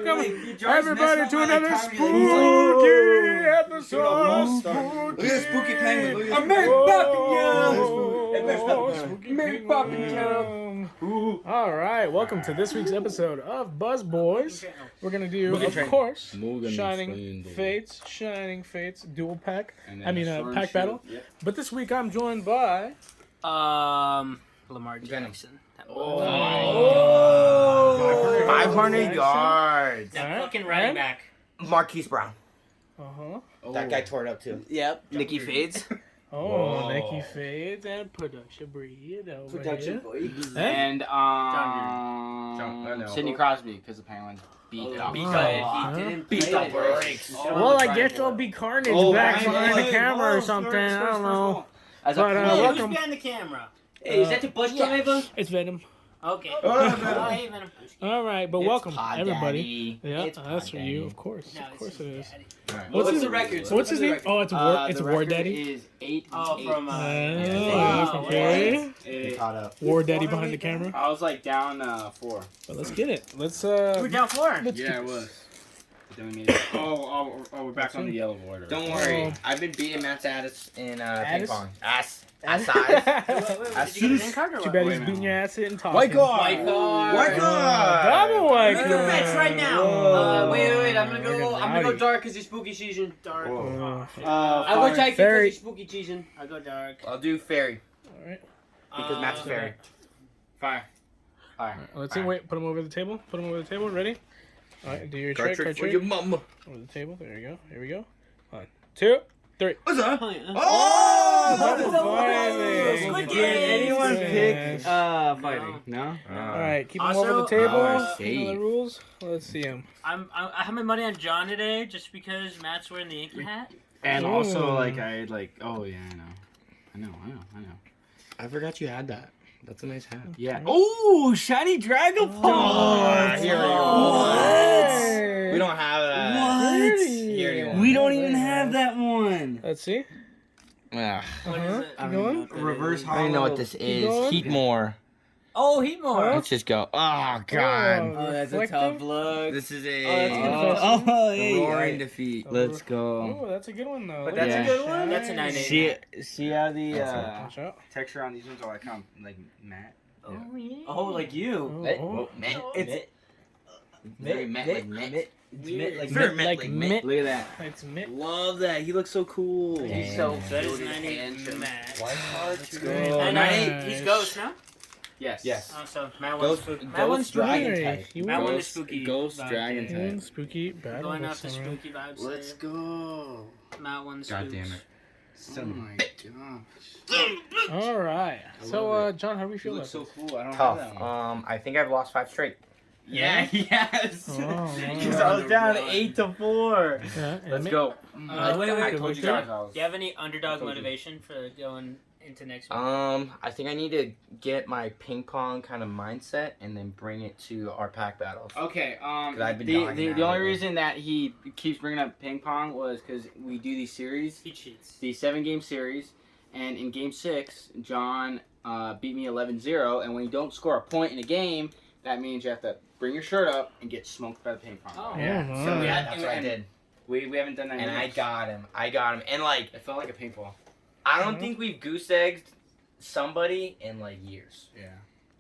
welcome everybody to another spooky episode of Spooky. Look at the spooky penguin. Look at I'm Mary Poppins. All right, welcome to this week's episode of BuzzBoys. We're gonna do, of course, Shining Fates dual pack. Pack battle. Yep. But this week I'm joined by Lamar Jackson. 500 yards. That fucking running back. Marquise Brown. That guy tore it up too. Yep. Nikki Fades. Nikki Fades and Production Breed over Production here. boy. And Sidney Crosby, because the Penguins beat the brakes. Well, I guess there'll be carnage back behind the camera or something. I don't know. Who's welcome. behind the camera? Hey, is that the bus driver? It's Venom. Okay. Hey, Venom. All right, but welcome everybody. Daddy. Yeah, It's that's for Daddy. you, of course. No, of course it is. Right. What's the record? What's his name? Oh, it's War. It's The War record Daddy. is 8. Okay. Caught up. War Daddy behind the camera. I was like down 4. But let's get it. Let's You were down 4. Yeah, it was. But then we made it. We're back on the yellow order. Don't worry. I've been beating Matt's ass in ping Addis? pong. Ass Did you get an in card or Too what? bad he's beating your ass and talking. White card. White card. White card. Double white Look card. at the bets right now. Wait. I'm gonna go dark because it's spooky season. Dark. I'll go Jake because it's spooky season. I'll go dark. I'll do fairy. All right. Because Matt's fairy. Fire. Let's see. Wait. Put him over the table. Ready? All right. Do your trick. Card trick for your mama. Over the table. There you go. Here we go. 1, 2, 3. What's up? Squid Game. Anyone pick fighting? No? All right. Keep him over the table. I see. You know the rules. Let's see him. I have my money on John today just because Matt's wearing the Yankee hat. And Ooh. also, oh yeah, I know. I forgot you had that. That's a nice hat. Yeah. Oh, shiny Dragon What? What? We don't have that. What? We don't even have that one. Let's see. Ugh. What is it? Keep going. Reverse I don't even know what this is. going. Heat more. Oh, Heatmore. Let's just go. Oh, God. Oh, that's a reflective. tough look. This is that's a good. roaring defeat. Let's go. Oh, that's a good one though. But Look that's at a good one. that. That's a 9.8. See how the Watch out. texture on these ones are kind of like matte. Oh, yeah. Oh, like you. It's very matte, like mint. Weird. Like Very mint, like like mint. Look at that. It's mint. Love that. He looks so cool. He's So Damn. that is 9.8 Matt. Let's go. And he's Ghost, no? Yes. Yes. Oh, so Matt won Ghost, spooky. Ghost Dragon Hey, type. you Matt won. won the spooky. Ghost vibe. Dragon You won type. spooky battle. Going off the this time around. spooky vibes. Let's go. Matt won the God spooks. damn it. Son Oh of a my gosh. All right. So, John, how do we You feel look about so cool. I don't Tough. have that one. I think I've lost 5 straight. Yeah, yes. Oh, wow. Because I was down 8-4. Yeah, Let's and go. wait, I wait, told you wait. guys I was. Do you have any underdog told you. motivation for going into next week? I think I need to get my ping pong kind of mindset and then bring it to our pack battles. Okay, I've been the dying only now. reason that he keeps bringing up ping pong was because we do these series, He cheats. the 7-game series, and in game 6, John beat me 11-0, and when you don't score a point in a game, that means you have to bring your shirt up and get smoked by the ping pong. Oh. Yeah, So nice. yeah, that's what I And- did. We haven't done that And in I years. got him. And like, It felt like a paintball. I don't think we've goose egged somebody in like years. Yeah.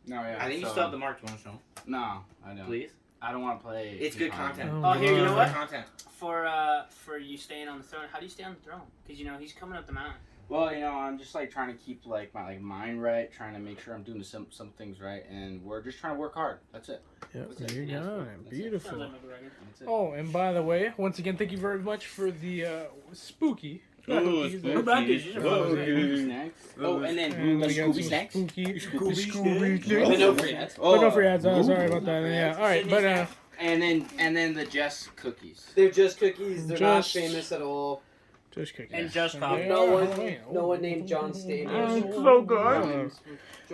No, yeah. I think you so- still have the marked one, so. No, I don't. Please? I don't want to play. It's ping good pong. content. Oh, Oh, here, you know God. what? Good content. For you staying on the throne, how do you stay on the throne? Because he's coming up the mountain. Well, I'm just like trying to keep like my mind right, trying to make sure I'm doing some things right, and we're just trying to work hard. That's it. Yep, That's it. you got it. Sounds Beautiful. like McGregor. That's it. Oh, and by the way, once again, thank you very much for the spooky. Ooh, cookies. spooky. Spooky. Snacks. Oh, and then And the we got Scooby some snacks. Spooky. Scooby Scooby. But no free ads. But no free ads. Sorry about that. Yeah. All right, but And then the Jess cookies. They're just cookies. They're not Just- famous at all. just cookies. And just And coffee. they No are- one, no one named John Stamos. So good.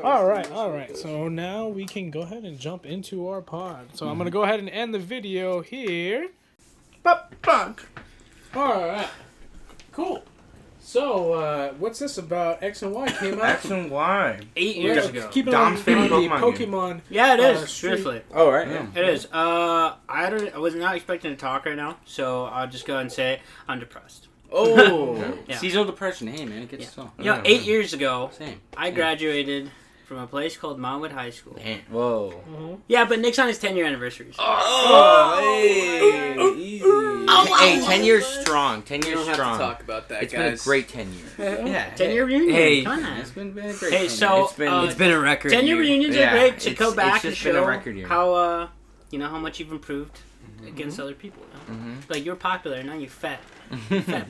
All right. Stamos. So now we can go ahead and jump into our pod. So I'm gonna go ahead and end the video here. All right. Cool. So, what's this about? X and Y came out X and Y. 8 years ago. Keeping Dom's on favorite the Pokemon Pokemon. Yeah, it is. street. Truthfully, Oh, right. Yeah. it is. I was not expecting to talk right now, so I'll just go ahead and say I'm depressed. Oh. Yeah. Seasonal depression. Hey, man, it gets so. You know, 8 years ago, Same. I graduated from a place called Montwood High School. Damn. Whoa. Yeah, but Nick's on his 10-year anniversary. So. Oh, hey. Easy. Hey, 10 years strong. 10 We years don't have to strong. talk about that, It's guys. been a great 10 years. Yeah. 10-year reunion. Hey. Come on. It's been a great. Hey, 10 so years. It's been a record. 10-year year. reunions Yeah, are great to it's- go it's back and just been a show record year. how you know how much you've improved against other people. You know? Mhm. Like you're popular, now you're fat. Fat.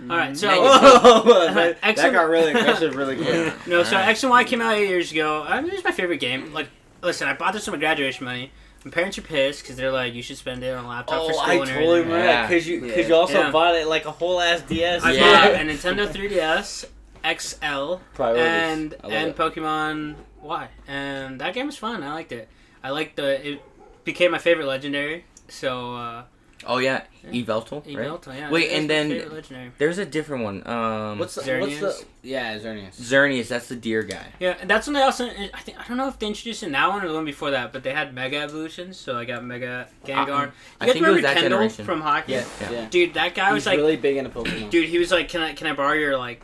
All right, so Whoa, that Excellent. got really aggressive really quick. no, so X and Y came out 8 years ago. It was my favorite game. Like, listen, I bought this with my graduation money. My parents are pissed because they're like, you should spend it on a laptop for Oh, school I and totally everything. remember that because you also Yeah. bought it like a whole ass DS. I Yeah. bought a Nintendo 3DS XL Priorities. and I love it. Pokemon Y, and that game was fun. I liked it. It became my favorite legendary. So Oh, yeah. Yeah. Yveltal, right? Yveltal, yeah. Wait, that was and my then- favorite legendary. There's a different one. What's the Xerneas? yeah, Xerneas. Xerneas, that's the deer guy. Yeah, and that's when they also. I don't know if they introduced it in that one or the one before that, but they had Mega Evolutions. So I got Mega Gengar. I You guys think it was remember that Kendall generation. from hockey? Yeah, Yeah. yeah. Dude, that guy was He's like, really big into Pokemon. dude, he was like, can I borrow your like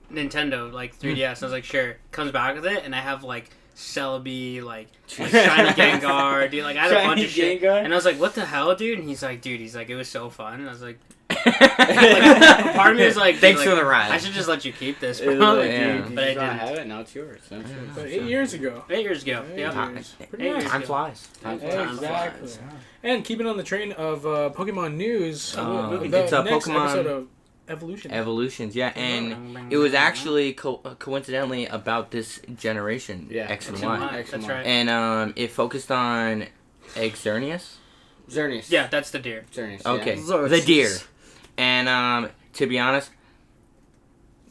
Nintendo like 3DS? I was like, sure. Comes back with it, and I have like Celebi, like shiny Gengar, dude. Like I had a bunch of shit, Gengar? and I was like, what the hell, dude? And he's like, it was so fun. And I was like, part of me was like, Thanks dude, for like, the ride. I should just let you keep this, It bro. was like, Like, Yeah. dude, But I you don't didn't. have it, now it's yours. Now it's yours. But 8 years ago. 8 years ago. Eight Yeah. years. Pretty Eight nice. years Time ago. flies. Time Yeah, flies. exactly. And keeping on the train of Pokemon news, It's the a next Pokemon episode of Evolution. Evolutions, yeah, and it was actually coincidentally about this generation, Yeah. X and X and Y, Y. X That's and Y. right. and it focused on Xerneas. Xerneas. Yeah, that's the deer. Xerneas. Okay, Xerneas. the deer, and to be honest,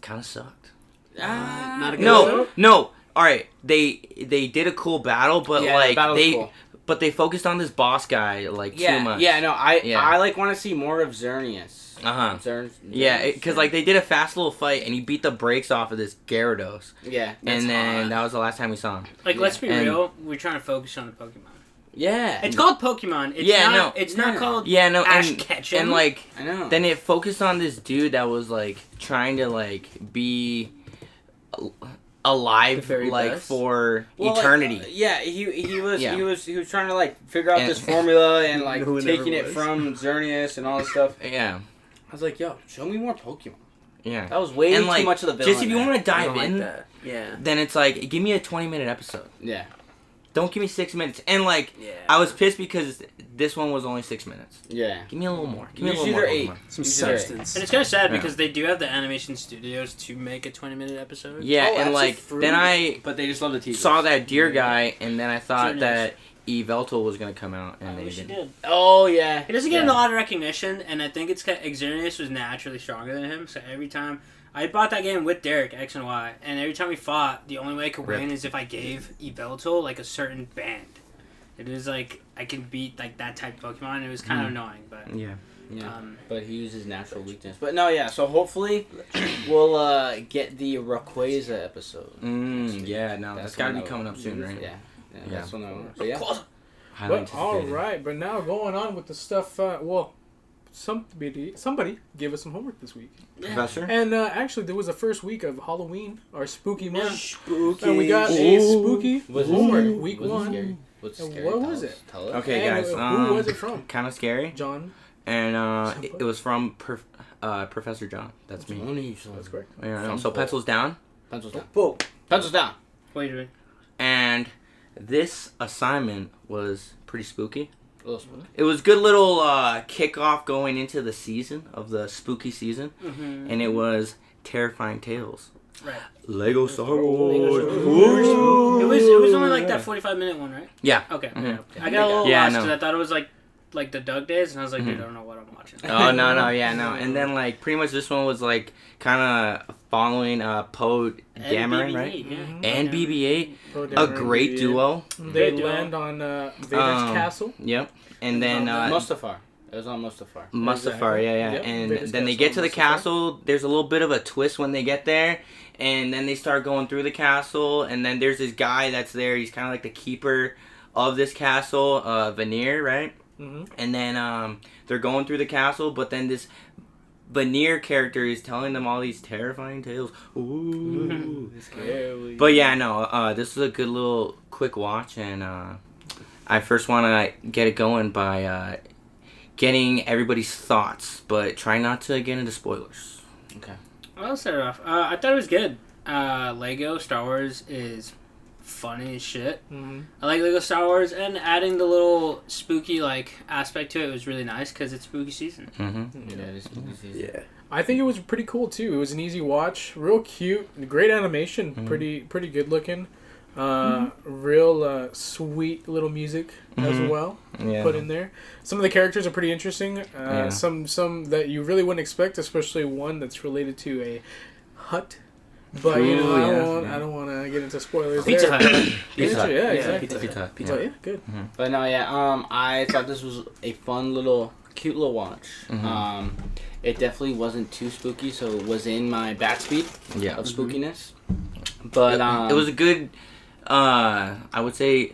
kind of sucked. Yeah. Not a good No. All right, they did a cool battle, but Yeah, like that was they cool. but they focused on this boss guy like Yeah, too much. yeah, no, Yeah. I like want to see more of Xerneas. Yeah, because like they did a fast little fight, and he beat the brakes off of this Gyarados, yeah, and then that was the last time we saw him. Like, let's be And- real. We're trying to focus on the Pokemon. yeah, It's called Pokemon. It's Yeah, not, no. It's not Yeah. called Yeah, no, Ash and Ketchum. like I know. then it focused on this dude that was like trying to like be alive The very like best? for Well, like, eternity. yeah, he was Yeah. he was trying to like figure out And- this formula and like Who never taking it was. from Xerneas and all this stuff. Yeah, I was like, yo, show me more Pokemon. yeah. That was way And, too like, much of the villain. Just if you there. want to I dive don't like in, that. Yeah. then it's like give me a 20-minute episode. yeah, Don't give me 6 minutes. And like Yeah. I was pissed because this one was only 6 minutes. yeah. Give me a little more. Give me a You little see more. they're 8. Pokemon. Some You said it. substance. and it's kind of sad Yeah. because they do have the animation studios to make a 20-minute episode. Yeah, Oh, and like absolutely. then I But they just love the TV. saw that deer guy, and then I thought Xerneas. that Yveltal was gonna come out, and I they wish he didn't. did. Oh yeah. He doesn't get yeah. a lot of recognition, and I think it's because Xerneas was naturally stronger than him. So every time I bought that game with Derek X and Y, and every time we fought, the only way I could win is if I gave Yveltal like a certain band. It was like I can beat like that type of Pokemon. It was kind of annoying, but Yeah. Yeah. um, But he uses natural weakness. But no, yeah. So hopefully we'll get the Rayquaza episode. Yeah, no, that's gotta be coming up soon, right? Yeah. Yeah. That's what I want. But yeah. Highly But all anticipated. right, but now going on with the stuff. Somebody gave us some homework this week, Professor? and actually there was the first week of Halloween, our spooky month, Spooky. and we got a Ooh. spooky Was it homework scary? week Was it one. scary? What's And scary? what Tell was us. it? Tell us. Okay, And guys. who was it from? Kind of scary, John. and it was from Professor John. That's me. That's correct. Yeah, so pencils down, Pencils down. Whoa. Pencils down. wait a minute. and this assignment was pretty spooky. A little spooky. It was good little kickoff going into the season of the spooky season, Mm-hmm. and it was terrifying tales. Right. Lego Star Wars. Wars. It was only like that 45-minute one, right? Yeah. Okay. Mhm. I got a little Yeah, I lost know. because I thought it was like the Doug days, and I was like, dude, Mhm. I don't know what I'm watching. Oh no, yeah, no. And then like pretty much this one was like kind of following Poe Dameron, right? Yeah. And BB-8, Poe a Dameron, great BB-8. duo. They Great duo. land on Vader's Um, castle. Yep. And then Mustafar. It was on Mustafar. Mustafar, yeah. Yep, And Vader's then they castle get to the Mustafar. castle. There's a little bit of a twist when they get there. And then they start going through the castle. And then there's this guy that's there. He's kind of like the keeper of this castle, Veneer, right? Mm-hmm. And then they're going through the castle. But then this Veneer character is telling them all these terrifying tales. Ooh. Scary. But yeah, no, this is a good little quick watch. And I first want to get it going by... getting everybody's thoughts, but try not to get into spoilers. Okay. I'll start it off. I thought it was good. Lego Star Wars is funny as shit. Mm-hmm. I like Lego Star Wars, and adding the little spooky aspect to it was really nice because it's spooky season. Mm-hmm. Yeah, it is spooky season. Yeah. I think it was pretty cool too. It was an easy watch, real cute, great animation, pretty good looking. Real sweet little music as well put in there. Some of the characters are pretty interesting. Some that you really wouldn't expect, especially one that's related to a hut. But I don't want to get into spoilers. Pizza there. Hut. Pizza Hut. Yeah, exactly. Pizza Hut. But yeah, good. But no, I thought this was a fun cute little watch. It definitely wasn't too spooky, so it was in my bat speed of spookiness. But it was a good, I would say,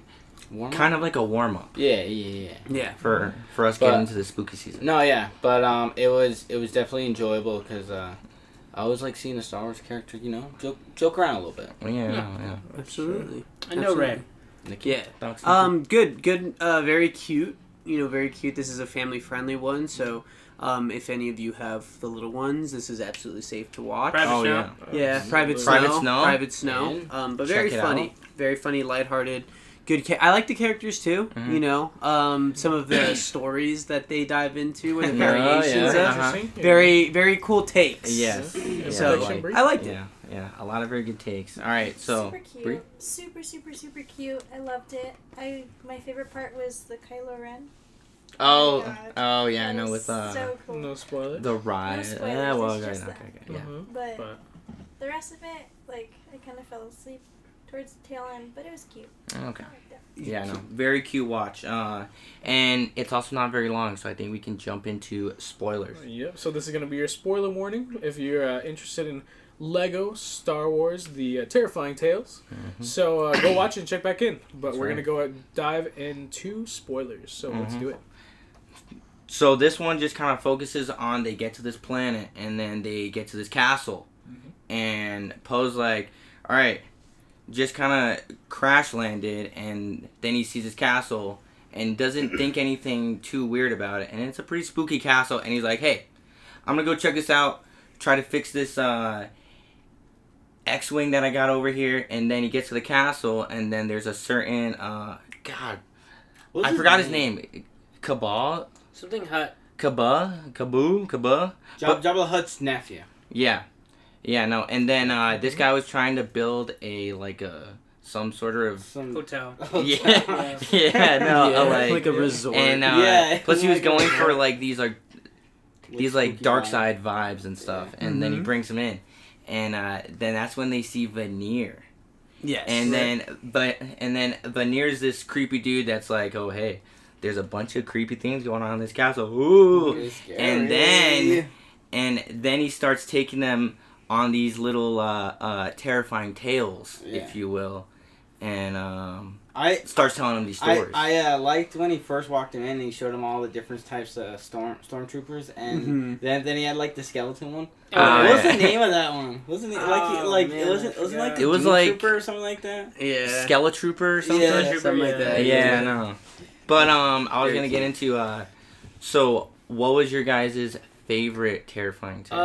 warm-up? kind of like a warm up. Yeah. For us getting into the spooky season. No, yeah, but it was definitely enjoyable because I always like seeing a Star Wars character, joke around a little bit. Yeah. Absolutely. I know Ray. Yeah. Thanks. Good. Very cute. Very cute. This is a family-friendly one, so if any of you have the little ones, this is absolutely safe to watch. Private Oh, Snow. Yeah, Private Private Snow. And But very check it funny. Very funny, lighthearted. Good. I like the characters too. Some of the stories that they dive into and the variations of. Very, very cool takes. Yes. So Like- I liked it. Yeah. A lot of very good takes. All right, so. Super Bree? cute. Super cute. I loved it. My favorite part was the Kylo Ren. Oh, God. oh yeah, I That know was with so cool. No spoilers. the ride. No spoilers, Well, it's okay, just okay, that. yeah. But But the rest of it, I kind of fell asleep towards the tail end, but it was cute. Okay. I liked it. Yeah, no, very cute watch. And it's also not very long, so I think we can jump into spoilers. yep. So this is gonna be your spoiler warning if you're interested in Lego Star Wars: The Terrifying Tales. So go watch it and check back in. But we're right. gonna dive into spoilers. So let's do it. So this one just kind of focuses on they get to this planet and then they get to this castle, and Poe's like, all right, just kind of crash landed, and then he sees his castle and doesn't think anything too weird about it, and it's a pretty spooky castle, and he's like, hey, I'm gonna go check this out, try to fix this X-wing that I got over here, and then he gets to the castle, and then there's a certain God, I forgot his name, Cabal. Something Hut. Kaba? Jabba the Hutt's nephew. Yeah. Yeah, no. And then this guy was trying to build some sort of Hotel. yeah. Yeah, no, like a resort. And plus he was going for these spooky dark vibes. side vibes and stuff. And then he brings him in. And then that's when they see Veneer. Yes. And then Veneer's this creepy dude that's like, "Oh, hey, there's a bunch of creepy things going on in this castle." Ooh. It's scary. And then he starts taking them on these little terrifying tales, if you will, and starts telling them these stories. I liked when he first walked in and he showed him all the different types of stormtroopers, and then he had the skeleton one. What was the name of that one? Wasn't it It was like Trooper or something like that? Yeah. Skeletrooper or something. Yeah, something like that. Yeah, no. But I was Very gonna get cute. into so what was your guys' favorite terrifying tale?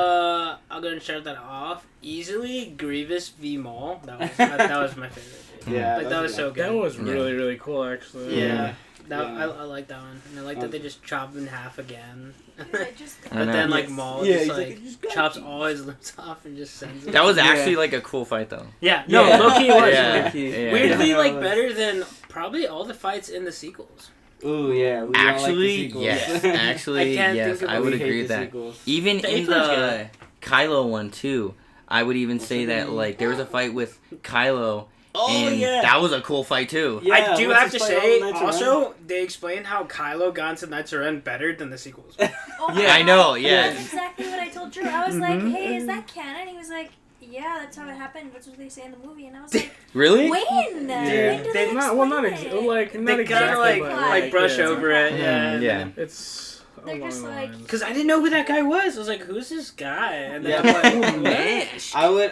I'm gonna start that off easily. Grievous v Maul. That was my favorite. Dude. Yeah, that was so good. That was really cool, actually. Yeah. Yeah. I like that one. And I like that they just chop him in half again. Yeah, just I But know. then Yes. Maul Yeah, just he's just got chops you. all his limbs off and just sends it. That was actually a cool fight though. Yeah, no, Yeah. Loki was Yeah. Yeah. weirdly Yeah. better than probably all the fights in the sequels. Ooh, yeah. We Actually, don't like the sequels. yes. Actually, I can't yes. think of I a- would We hate agree the with that. sequels. Even The in eighth one's the Kylo one too, I would even say that there was a fight with Kylo and that was a cool fight too. Yeah, I do have to say, Knights of Ren? also, they explained how Kylo got into Knights of Ren better than the sequels. Oh, Yeah, I know. Yeah. That's exactly what I told Drew. I was like, hey, is that canon? He was like, yeah, that's how it happened. That's what they say in the movie. And I was like, Really? when? When do they Not explain it? They kind of like brush yeah. over it. Mm, yeah. It's They're along just the like- lines. Because I didn't know who that guy was. I was like, who's this guy? And then Yeah. I'm like, Man.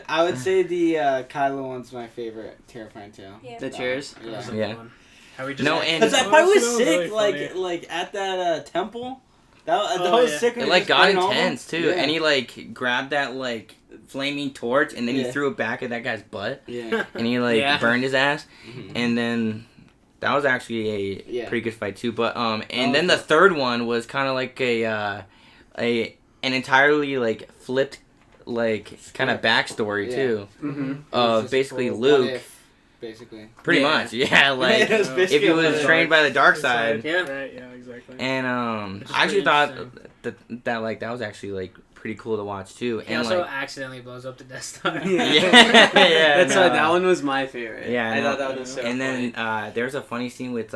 I would say the Kylo one's my favorite terrifying tale. Yeah. The chairs. Yeah. Yeah. How we just No, like- and- Because that Oh, fight was that was sick. really Like at that temple. That Oh, was yeah. sick. when It he like just got burned all of them. intense too, Yeah. and he like grabbed that like flaming torch, and then he Yeah. threw it back at that guy's butt, Yeah. and he like Yeah. burned his ass, Mhm. and then that was actually a Yeah. pretty good fight too. But and Oh, then the okay. third one was kind of like an entirely like flipped like kind of backstory Yeah. too. Mm-hmm. Of Just basically for what Luke. if, basically. Pretty Yeah. much, yeah. Like It was if basically he a what was if. trained by the dark side. Yeah. Right, yeah, exactly. And Which is I actually pretty thought interesting. that like that was actually like pretty cool to watch too. He And also like accidentally blows up the Death Star. yeah, That's no. why that one was my favorite. Yeah, I no. thought that was so And funny. then there's a funny scene with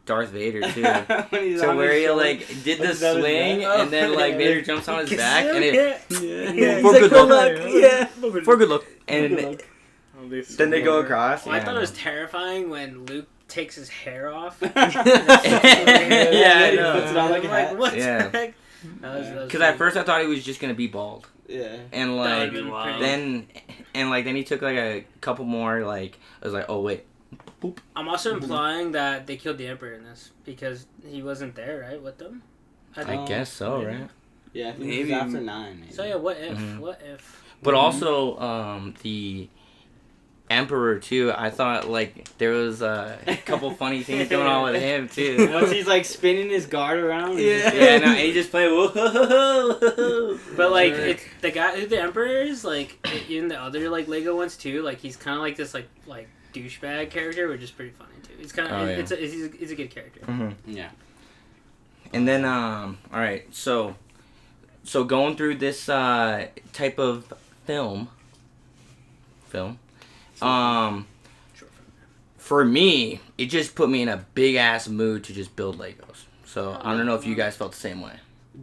Darth Vader too. When he's So on where his he shoulder. like did the When he's on his swing, back. and then like Vader jumps on his back, and it yeah. for He's good like, luck. Yeah. for good luok, and Oh, then they go across. Well, I yeah, thought it no. was terrifying when Luke takes his hair off. Yeah, I he know. puts it on like a hat. What Yeah. the heck? That was Because at first I thought he was just gonna be bald, Yeah. and That like would've been wild. then he took like a couple more like I was like, oh wait, I'm also implying that they killed the Emperor in this because he wasn't there, right, with them? I guess so, maybe. right? Yeah, I think Maybe. it was after 9. Maybe. So yeah, what if? Mhm. What if? But also, the Emperor too. I thought like there was a couple funny things going on with him too. Once he's like spinning his guard around. Yeah. Yeah, no, and he just played. Whoa. But like, Sure. it's the guy who the Emperor is, like in the other like Lego ones too. Like he's kind of like this like douchebag character, which is pretty funny too. It's kind of Oh, yeah. he's a good character. Mhm. Yeah. And then all right, so going through this type of film, for me, it just put me in a big ass mood to just build Legos. So I don't know if you guys felt the same way.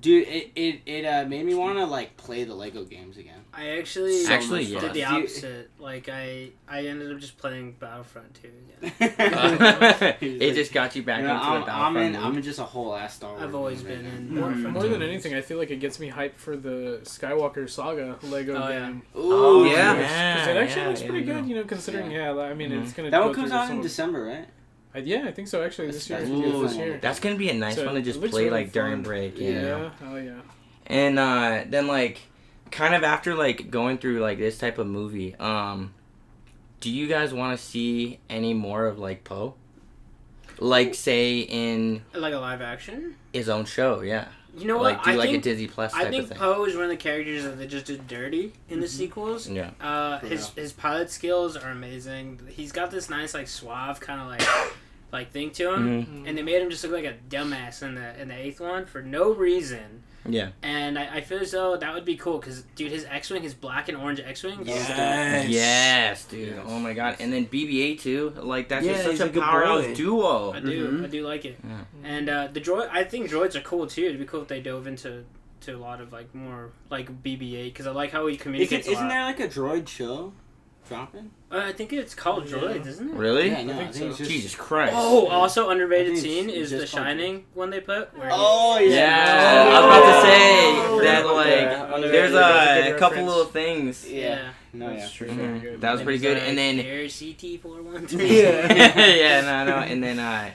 Dude, it made me want to like play the Lego games again. I actually Actually, did yeah. the opposite. Like I ended up just playing Battlefront 2 again. It just got you back You know, into the I'm Battlefront in mood. just a whole ass Star Wars. I've always movie, been man. in More Battlefront than 2. anything, I feel like it gets me hyped for the Skywalker Saga Lego Oh, yeah. game. Ooh, yeah. Because it actually looks pretty yeah. good, you know, considering, I mean, it's going to That one comes out in December, right? Yeah, I think so, actually, this year. That's Ooh, This year. that's gonna be a nice So one to it just looks play really like during fun. break. Yeah, oh yeah. And then like kind of after like going through like this type of movie, do you guys want to see any more of like Poe? Like say in Like a live action. his own show, yeah. You know what? Like do I like think a Disney Plus type I think of thing. Poe is one of the characters that they just did dirty in the sequels. Yeah. His pilot skills are amazing. He's got this nice like suave kind of like thing to him, Mhm. and they made him just look like a dumbass in the eighth one for no reason. Yeah. And I feel as though that would be cool because dude, his X-wing, his black and orange X-wing. Yes. Yes, dude. Oh my god. And then BB-8 too. Like that's Yeah, just he's such a a good powerhouse boy. duo. I do, Mhm. I do like it. Yeah. And the droid, I think droids are cool too. It'd be cool if they dove into a lot of like more like BB-8 because I like how he communicates. Isn't a lot. there like a droid show dropping? I think it's called droids, isn't it? Really? Yeah, no, I I think think it's so. just... Jesus Christ. Oh, also I underrated think scene it's is the just called Shining one they put. Where Oh, yeah. Yeah, I was about to say Oh, that yeah. like Yeah. there's That's a good a couple reference. little things. Yeah. No, yeah. That's true. Mhm. Very good. That was pretty good. And then CT412. and then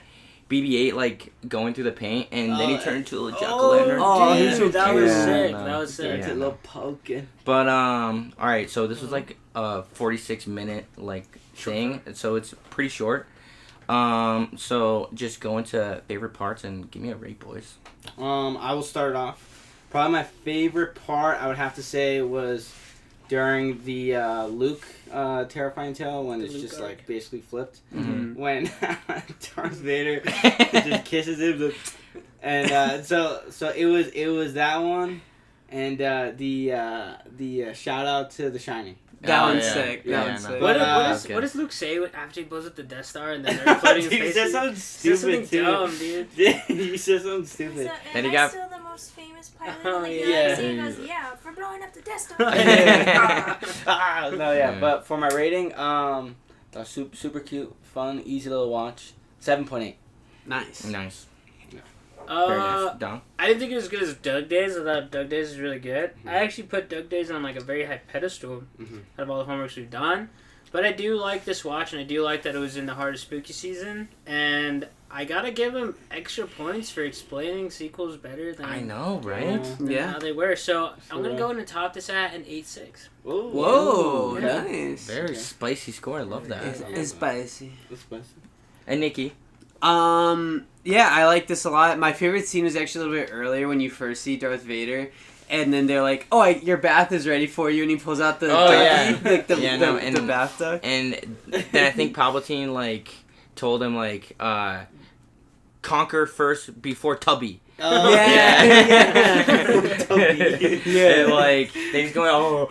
BB-8 like going through the paint, and then he turned into a jack o' Oh, lantern. Oh, dude, he's so that was cute. sick. Yeah, That was sick. It's Yeah. a little poking. But all right, so this was like a 46-minute like thing, so it's pretty short. So just go into favorite parts and give me a rate, boys. I will start off. Probably my favorite part, I would have to say, was during the Luke terrifying tale when The it's Luke just arc. like basically flipped. Mhm. When Darth Vader just kisses him, and so it was that one, and the shout out to The Shining. That one's sick. That one's sick. What does Luke say after he blows up the Death Star and then they're floating in space? He says something stupid too. Dumb, dude. He says something stupid. So, Then he am I got- still the most famous pilot Oh, in the yeah. galaxy? He goes, yeah, for blowing up the Death Star. No, yeah, but for my rating, super cute, fun, easy little watch. 7.8. Nice. Nice. Very nice. Dom? I didn't think it was as good as Doug Days. I thought Doug Days was really good. I actually put Doug Days on like a very high pedestal out of all the homeworks we've done. But I do like this watch, and I do like that it was in the heart of spooky season. And I gotta give him extra points for explaining sequels better than I know, right? how they were. So I'm gonna go in and top this at an 8.6. Whoa, Yeah. nice. Very spicy score. I love that. It's spicy. And Nikki? Yeah, I like this a lot. My favorite scene was actually a little bit earlier when you first see Darth Vader. And then they're like, "Oh, your bath is ready for you," and he pulls out the ducky, like the bath duck. And then I think Palpatine like told him like conquer first before Tubby. Yeah. Like he's going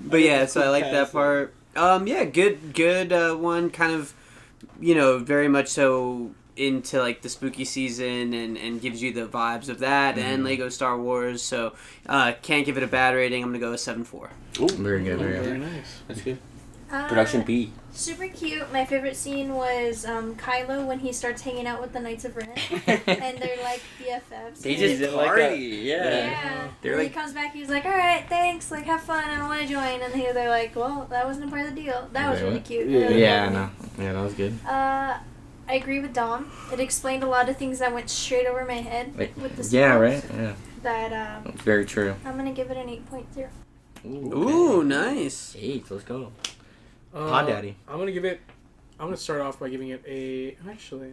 But yeah, so I like that part. Good one. Kind of, very much so into like the spooky season and gives you the vibes of that and Lego Star Wars. So can't give it a bad rating. I'm gonna go with 7.4. Very good. Very nice. That's good. Production B. Super cute. My favorite scene was Kylo when he starts hanging out with the Knights of Ren, and they're like BFFs. They And just party. yeah. They're And like- he comes back. He's like, "All right, thanks. Like, have fun. I don't want to join." And they're like, "Well, that wasn't a part of the deal." That was really cute. Really Yeah, lovely. no. Yeah, that was good. I agree with Dom. It explained a lot of things that went straight over my head with the Yeah, spells. right? Yeah. That That's very true. I'm gonna give it an 8.0. Ooh, nice. 8, let's go. Pod Daddy. I'm gonna start off by giving it a. Actually,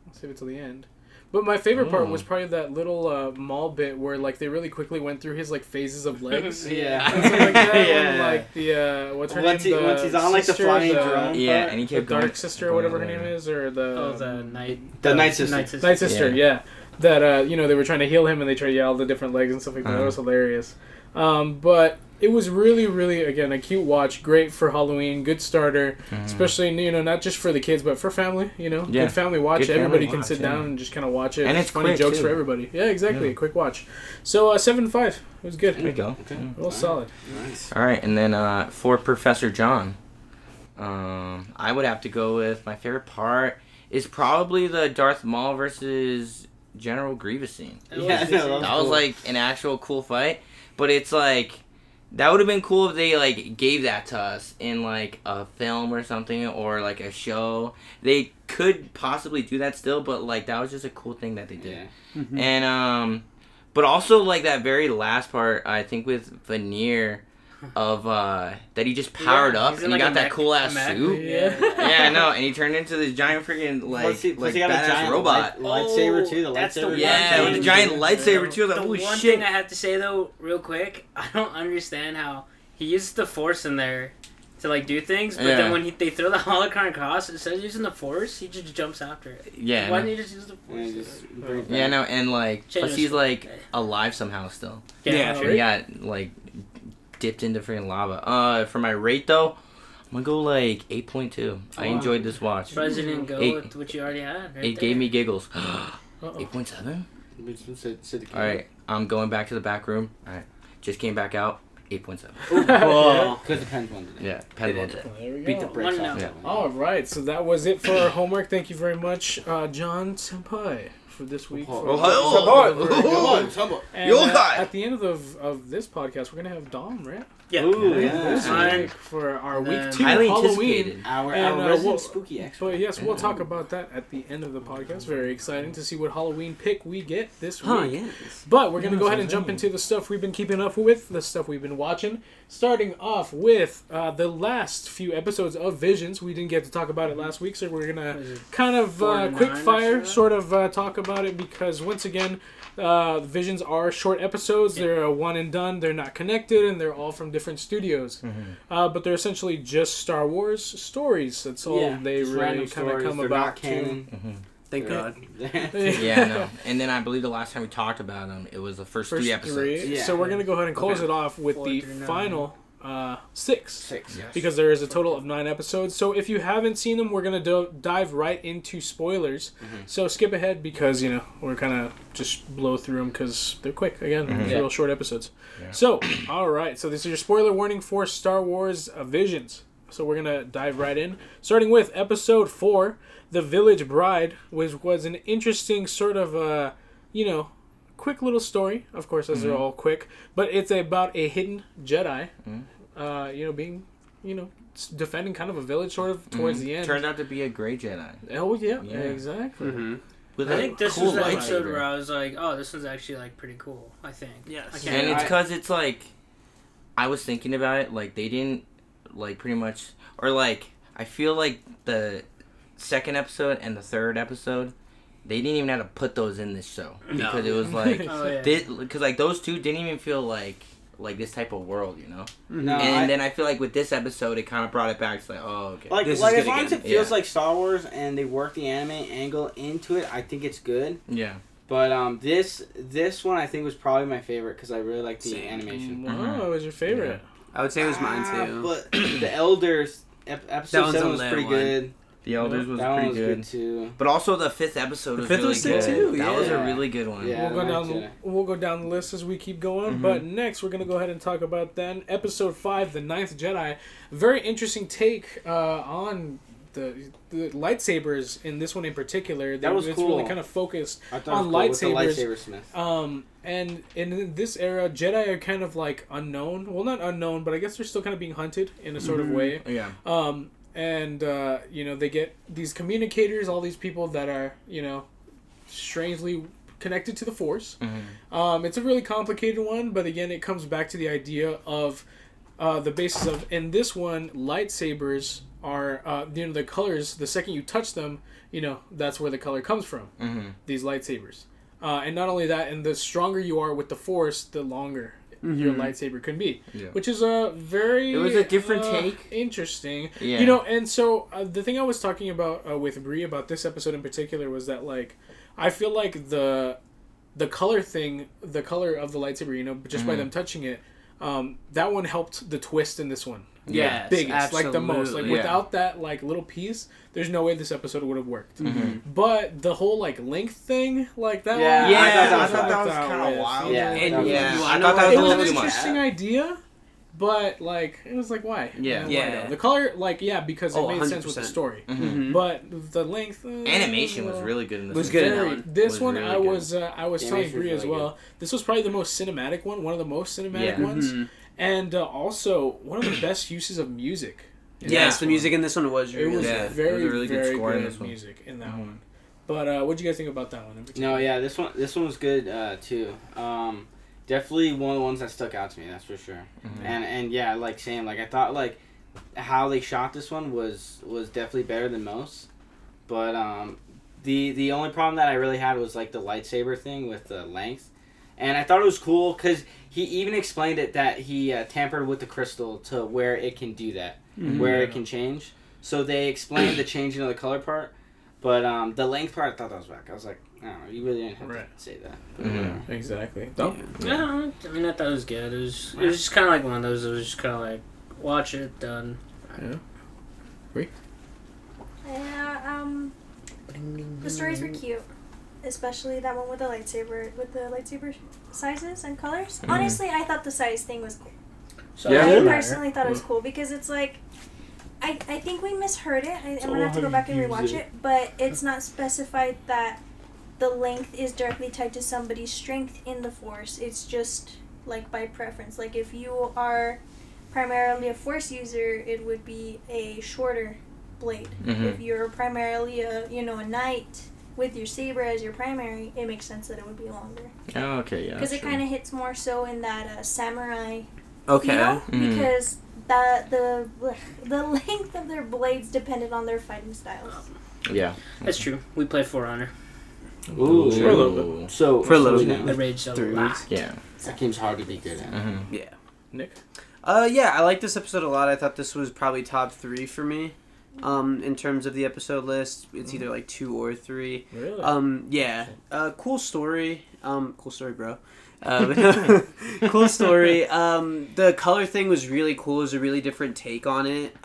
I'll save it till the end. But my favorite part was probably that little mall bit where like they really quickly went through his like phases of legs. Yeah. And stuff like that. Yeah. When, like the what's her Once name? once he's on like the sister, flying the- drone. Yeah, part. and he The kept going. Dark Sister, or whatever her name is, or the The Night. The Night Sister. Night Sister. Yeah. That they were trying to heal him and they tried to yell all the different legs and stuff like that. That was hilarious. But it was really, really, again, a cute watch. Great for Halloween. Good starter. Especially, not just for the kids, but for family. Good family watch. Good family Everybody can watch, sit down and just kind of watch it. And it's funny quick, jokes too. for everybody. Yeah, exactly. A quick watch. So 7.5. It was good. There you go. Okay. Real solid. Nice. All right, and then for Professor John, I would have to go with my favorite part is probably the Darth Maul versus General Grievous scene. Yeah, no, That was like an actual cool fight, but it's like that would have been cool if they like gave that to us in like a film or something or like a show. They could possibly do that still, but like that was just a cool thing that they did. Yeah. And but also like that very last part, I think with Veneer of that he just powered up he's and in, he like, got a that cool ass mech. suit. Yeah. Yeah, I know, and he turned into this giant freaking Plus he got a badass giant robot. lightsaber too. The that's the lightsaber. one Yeah, thing. with the giant lightsaber too. Like, The holy one shit! thing I have to say though, real quick, I don't understand how he uses the Force in there to like do things, but then when they throw the holocron across, instead of using the Force, he just jumps after it. Yeah, Why no. didn't he just use the Force? Yeah, no, and like Change plus his- he's like alive somehow still. Yeah, Oh, Sure, he got like dipped into freaking lava. For my rate though, I'm gonna go like 8.2. I enjoyed this watch. Surprised you didn't go 8. with what you already had. Right It gave me giggles. Uh-oh. 8.7. All All right, I'm going back to the back room. All right, just came back out. 8.7. Whoa. Because the pen's one. Yeah, pen one. There we go. Beat the brakes One off no. that one. All right, so that was it for our homework. Thank you very much, John Senpai, for this week. And, Yokai! at the end of this podcast, we're gonna have Dom, right? Yeah. Ooh, This yeah. week for our And week then 2 Highly Halloween. anticipated. Our And, resident we'll- spooky expert. But yes, we'll talk about that at the end of the podcast. Very exciting to see what Halloween pick we get this week. Huh, yes. But we're going to go ahead and jump into the stuff we've been keeping up with, the stuff we've been watching. Starting off with the last few episodes of Visions. We didn't get to talk about it last week, so we're going to kind of 4 to 9 quick or fire so? sort of talk about it because, once again, Visions are short episodes. They're one and done. They're not connected, and they're all from different studios. But they're essentially just Star Wars stories. That's all they just really random kind of stories. come They're about not canon. Thank God. Yeah, no. And then I believe the last time we talked about them, it was the first 3 episodes. Three. Yeah. So we're gonna go ahead and close it off with 4 the through 9. final 6. Yes. Because there is a total of 9 episodes. So if you haven't seen them, we're going to dive right into spoilers. So skip ahead because, we're kind of just blow through them because they're quick. Again, real short episodes. Yeah. So, all right. So this is your spoiler warning for Star Wars Visions. So we're going to dive right in. Starting with episode 4, The Village Bride, which was an interesting sort of, quick little story. Of course, as they're all quick. But it's about a hidden Jedi, being, defending kind of a village sort of towards the end. Turned out to be a gray Jedi. Oh, yeah. Exactly. I think this was the episode where I was like, oh, this one's actually, like, pretty cool, I think. Yes. And it's because it's, like, I was thinking about it, like, they didn't, like, pretty much, or, like, I feel like the second episode and the third episode, they didn't even have to put those in this show. Because it was, like, because, like, those two didn't even feel like this type of world, No, and then I feel like with this episode, it kind of brought it back. It's like, oh, okay. Like as long as it feels like Star Wars and they work the anime angle into it, I think it's good. Yeah. But this one I think was probably my favorite because I really like the animation. Wow, it was your favorite. I would say it was mine too. But the Elders episode 7 was pretty good. The Elders was that pretty one was good too. But also the 5th episode was fifth really was sick good. too, That was a yeah. really good one. Yeah, we'll go down the list as we keep going. But next, we're going to go ahead and talk about then episode 5, The Ninth Jedi. Very interesting take on the lightsabers in this one in particular. That was it's cool. really kind of focused I thought on it was cool with the lightsabers. lightsaber smith. And in this era, Jedi are kind of like unknown. Well, not unknown, but I guess they're still kind of being hunted in a sort of way. Yeah. And they get these communicators, all these people that are, strangely connected to the Force. It's a really complicated one, but again, it comes back to the idea of the basis of, in this one, lightsabers are, the colors, the second you touch them, that's where the color comes from, these lightsabers. And not only that, and the stronger you are with the Force, the longer your lightsaber can be, which is a very it was a different take, interesting, yeah. And so the thing I was talking about with Bree about this episode in particular was that, like, I feel like the color thing, the color of the lightsaber, just by them touching it, that one helped the twist in this one. Yes, biggest, absolutely. like the most. Like without that like little piece, there's no way this episode would have worked. But the whole like length thing, like that one, I thought that was kind of wild. I thought that was a little an too much. interesting idea, but like it was like why? Yeah. The color, like because it made 100%. sense with the story. But the length, animation was really good in this. Was good in that one. This one, really I was telling Bree as really well. This was probably the most cinematic one of the most cinematic ones. And also, one of the best uses of music. Yes, the music in this one was It was really very, it was a really good very score in good this one. music in that one. But what do you guys think about that one in particular? No, yeah, this one was good too. Definitely one of the ones that stuck out to me. That's for sure. And yeah, like Sam, like I thought like how they shot this one was definitely better than most. But the only problem that I really had was like the lightsaber thing with the length. And I thought it was cool because he even explained it that he tampered with the crystal to where it can do that, where it can change. So they explained the changing of the color part, but the length part, I thought that was whack. I was like, I don't know, you really didn't have to say that. But, Exactly. Yeah, I mean, I thought it was good. It was just kind of like one of those. It was just kind of like, watch it, done. The stories were cute. Especially that one with the lightsaber sizes and colors. Honestly, I thought the size thing was cool. So I personally thought it was cool because it's like, I think we misheard it. I'm gonna have to go back and rewatch it, but it's not specified that the length is directly tied to somebody's strength in the Force. It's just like by preference. Like if you are primarily a Force user, it would be a shorter blade. If you're primarily a knight with your saber as your primary, it makes sense that it would be longer. Oh, okay, yeah. Because it kind of hits more so in that samurai Okay. feel, because the length of their blades depended on their fighting styles. Yeah. That's true. We play For Honor. Ooh. For a little bit. So For a little bit. The rage a lot. Yeah. That game's hard to be good at. Yeah. Nick? Yeah, I like this episode a lot. I thought this was probably top 3 for me. in terms of the episode list. It's either like 2 or 3. Really? Yeah. Cool story. Cool story, bro. Cool story. The color thing was really cool. It was a really different take on it.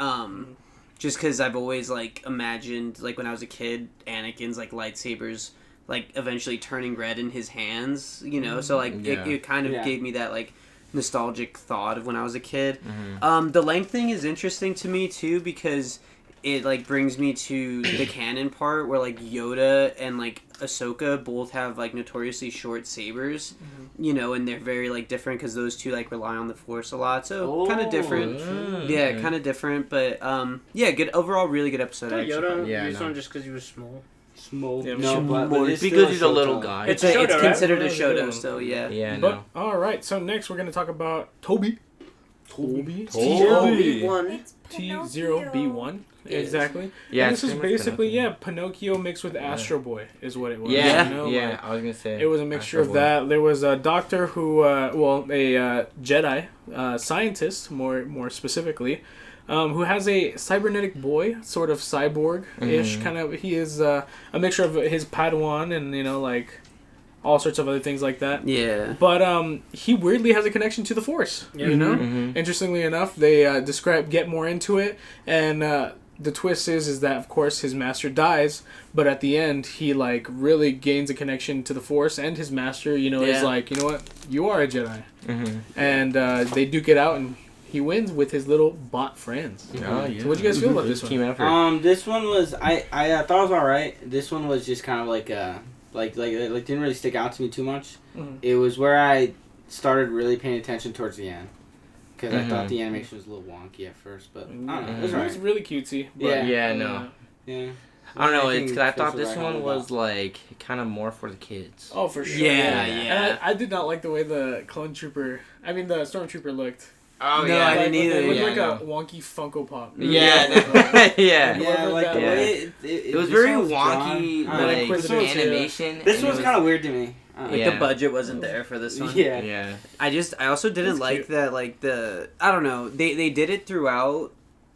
Just because I've always like imagined, like when I was a kid, Anakin's like lightsabers like eventually turning red in his hands, you know. So like it kind of gave me that like nostalgic thought of when I was a kid. The length thing is interesting to me too, because it like brings me to the canon part where like Yoda and like Ahsoka both have like notoriously short sabers, you know, and they're very like different because those two like rely on the Force a lot, so kind of different. Yeah, kind of different, but yeah, good overall, really good episode. Yoda used one just because he was small. Yeah, but it's because he's a little guy. It's considered a Shoto, so yeah. Yeah, but all right, so next we're gonna talk about Toby. T0B1. T0B1. Exactly. Yeah, and this is basically Pinocchio mixed with Astro Boy is what it was. Yeah, you know? I was gonna say it was a mixture of that. There was a doctor who, a Jedi scientist, more specifically, who has a cybernetic boy, sort of cyborg-ish kind of. He is a mixture of his Padawan and like all sorts of other things like that. Yeah. But he weirdly has a connection to the Force. You know. Interestingly enough, they get more into it, and the twist is that of course his master dies, but at the end he like really gains a connection to the Force, and his master, is like, you know what, you are a Jedi, and they duke it out, and he wins with his little bot friends. Oh, yeah. So what do you guys feel about this one? Team effort. This one was I thought it was alright. This one was just kind of like didn't really stick out to me too much. It was where I started really paying attention towards the end. Because I thought the animation was a little wonky at first, but I don't know. It was right. It was really cutesy. But, Yeah, I don't know. It's because I thought this one was like kind of more for the kids. Oh, for sure. Yeah. And I did not like the way the the stormtrooper looked. Oh, no, I didn't either. It looked like a wonky Funko Pop. Yeah. It was very wonky, like animation. This one's kind of weird to me. Like the budget wasn't there for this one. Yeah. I also didn't like that, like I don't know, they did it throughout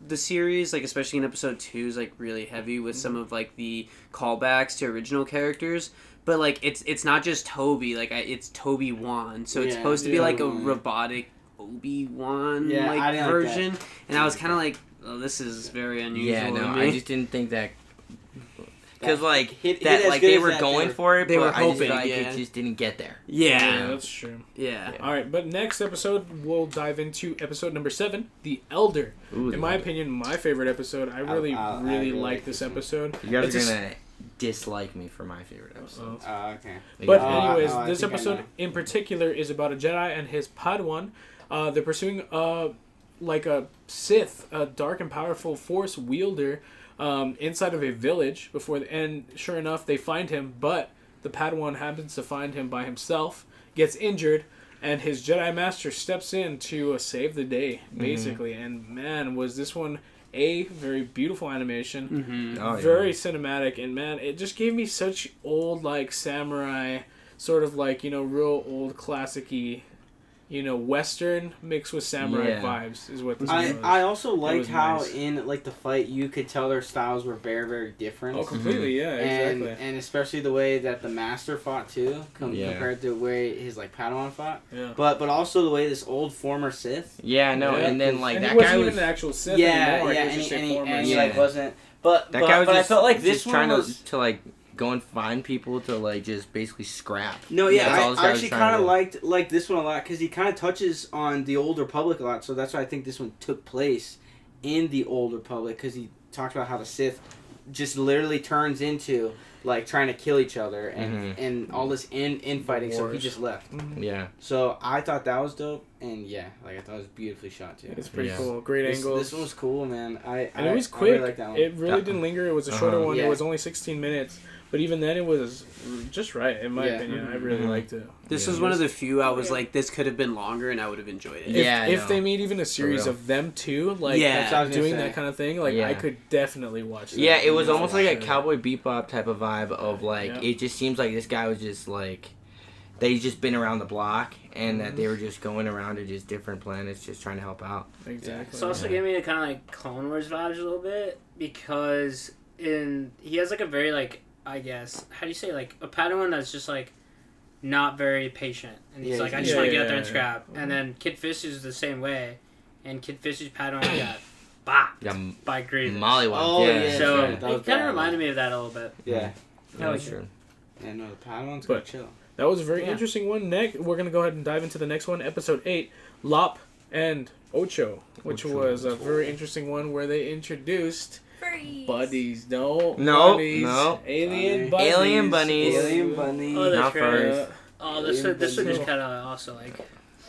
the series, like especially in episode 2 is like really heavy with some of like the callbacks to original characters, but like it's not just Toby, like it's Toby Wan, so it's supposed to be like a robotic Obi-Wan version, like and I was kind of like, oh, this is very unusual. Yeah, no, I just didn't think that. Because they were going for it, they were hoping. I just feel like it just didn't get there. Yeah, that's true. Yeah. All right, but next episode we'll dive into episode number 7, The Elder. In my opinion, my favorite episode. I really like this episode. You guys are gonna dislike me for my favorite episode. Okay. But anyways, this episode in particular is about a Jedi and his Padawan. They're pursuing like a Sith, a dark and powerful Force wielder. Inside of a village and sure enough they find him, but the Padawan happens to find him by himself, gets injured, and his Jedi Master steps in to save the day, basically. And man, was this one a very beautiful animation, very cinematic, and man, it just gave me such old like samurai, sort of like, real old classic-y, Western mixed with samurai vibes is what this was. I also liked how nice. In like the fight you could tell their styles were very, very different. Oh, completely, yeah, exactly. And especially the way that the Master fought too, compared to the way his like Padawan fought. Yeah. But also the way this old former Sith. Yeah, no, and then like and that he wasn't guy even was an actual Sith anymore. And he like wasn't. But that guy was I just, felt like this this trying one was to like go and find people to like just basically scrap. No, yeah, I actually kind of to... liked this one a lot because he kind of touches on the Old Republic a lot. So that's why I think this one took place in the Old Republic, because he talks about how the Sith just literally turns into like trying to kill each other and all this infighting. So he just left. Yeah. So I thought that was dope, and I thought it was beautifully shot too. It's pretty cool. Great angles. This one was cool, man. And it was quick. I really liked that one. It really didn't linger. It was a shorter one. It was only 16 minutes. But even then, it was just right, in my opinion. I really liked it. This was one of the few I was like, this could have been longer, and I would have enjoyed it. If they made even a series of them two, like doing that kind of thing, like I could definitely watch that. Yeah, it was almost like a Cowboy Bebop type of vibe of like, it just seems like this guy was just like, they just been around the block and that they were just going around to just different planets just trying to help out. Exactly. It's also giving me kind of like Clone Wars vibes a little bit because he has like a very like, I guess, how do you say, like a Padawan that's just like not very patient, and he's like, I just want to get out there and scrap. And then Kid Fish is the same way, and Kid Fish's Padawan got bopped by Grievous. Mollywop. So it kind of reminded me of that a little bit. Yeah. That's true. Yeah, no, the Padawan's gonna chill. That was a very interesting one. Next, we're gonna go ahead and dive into the next one, episode 8, Lop and Ocho, which was a very interesting one where they introduced buddies. No, alien bunnies. Alien bunnies. Oh, that's great. This one just kind of also like.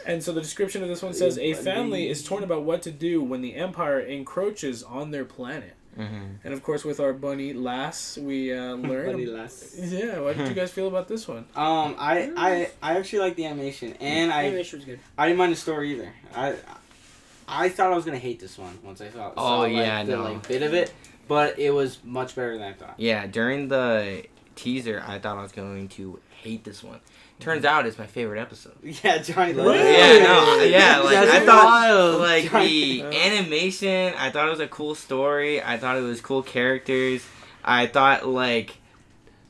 And so the description of this one says, a family is torn about what to do when the Empire encroaches on their planet. Mm-hmm. And of course, with our bunny Lass, we learned. Bunny Lass. Yeah, what did you guys feel about this one? I actually like the animation, and the animation was good. I didn't mind the story either. I thought I was gonna hate this one once I saw the bit of it, but it was much better than I thought. Yeah, during the teaser, I thought I was going to hate this one. Turns out it's my favorite episode. Yeah, Johnny loves it. Yeah, like I thought, like the animation, I thought it was a cool story. I thought it was cool characters. I thought like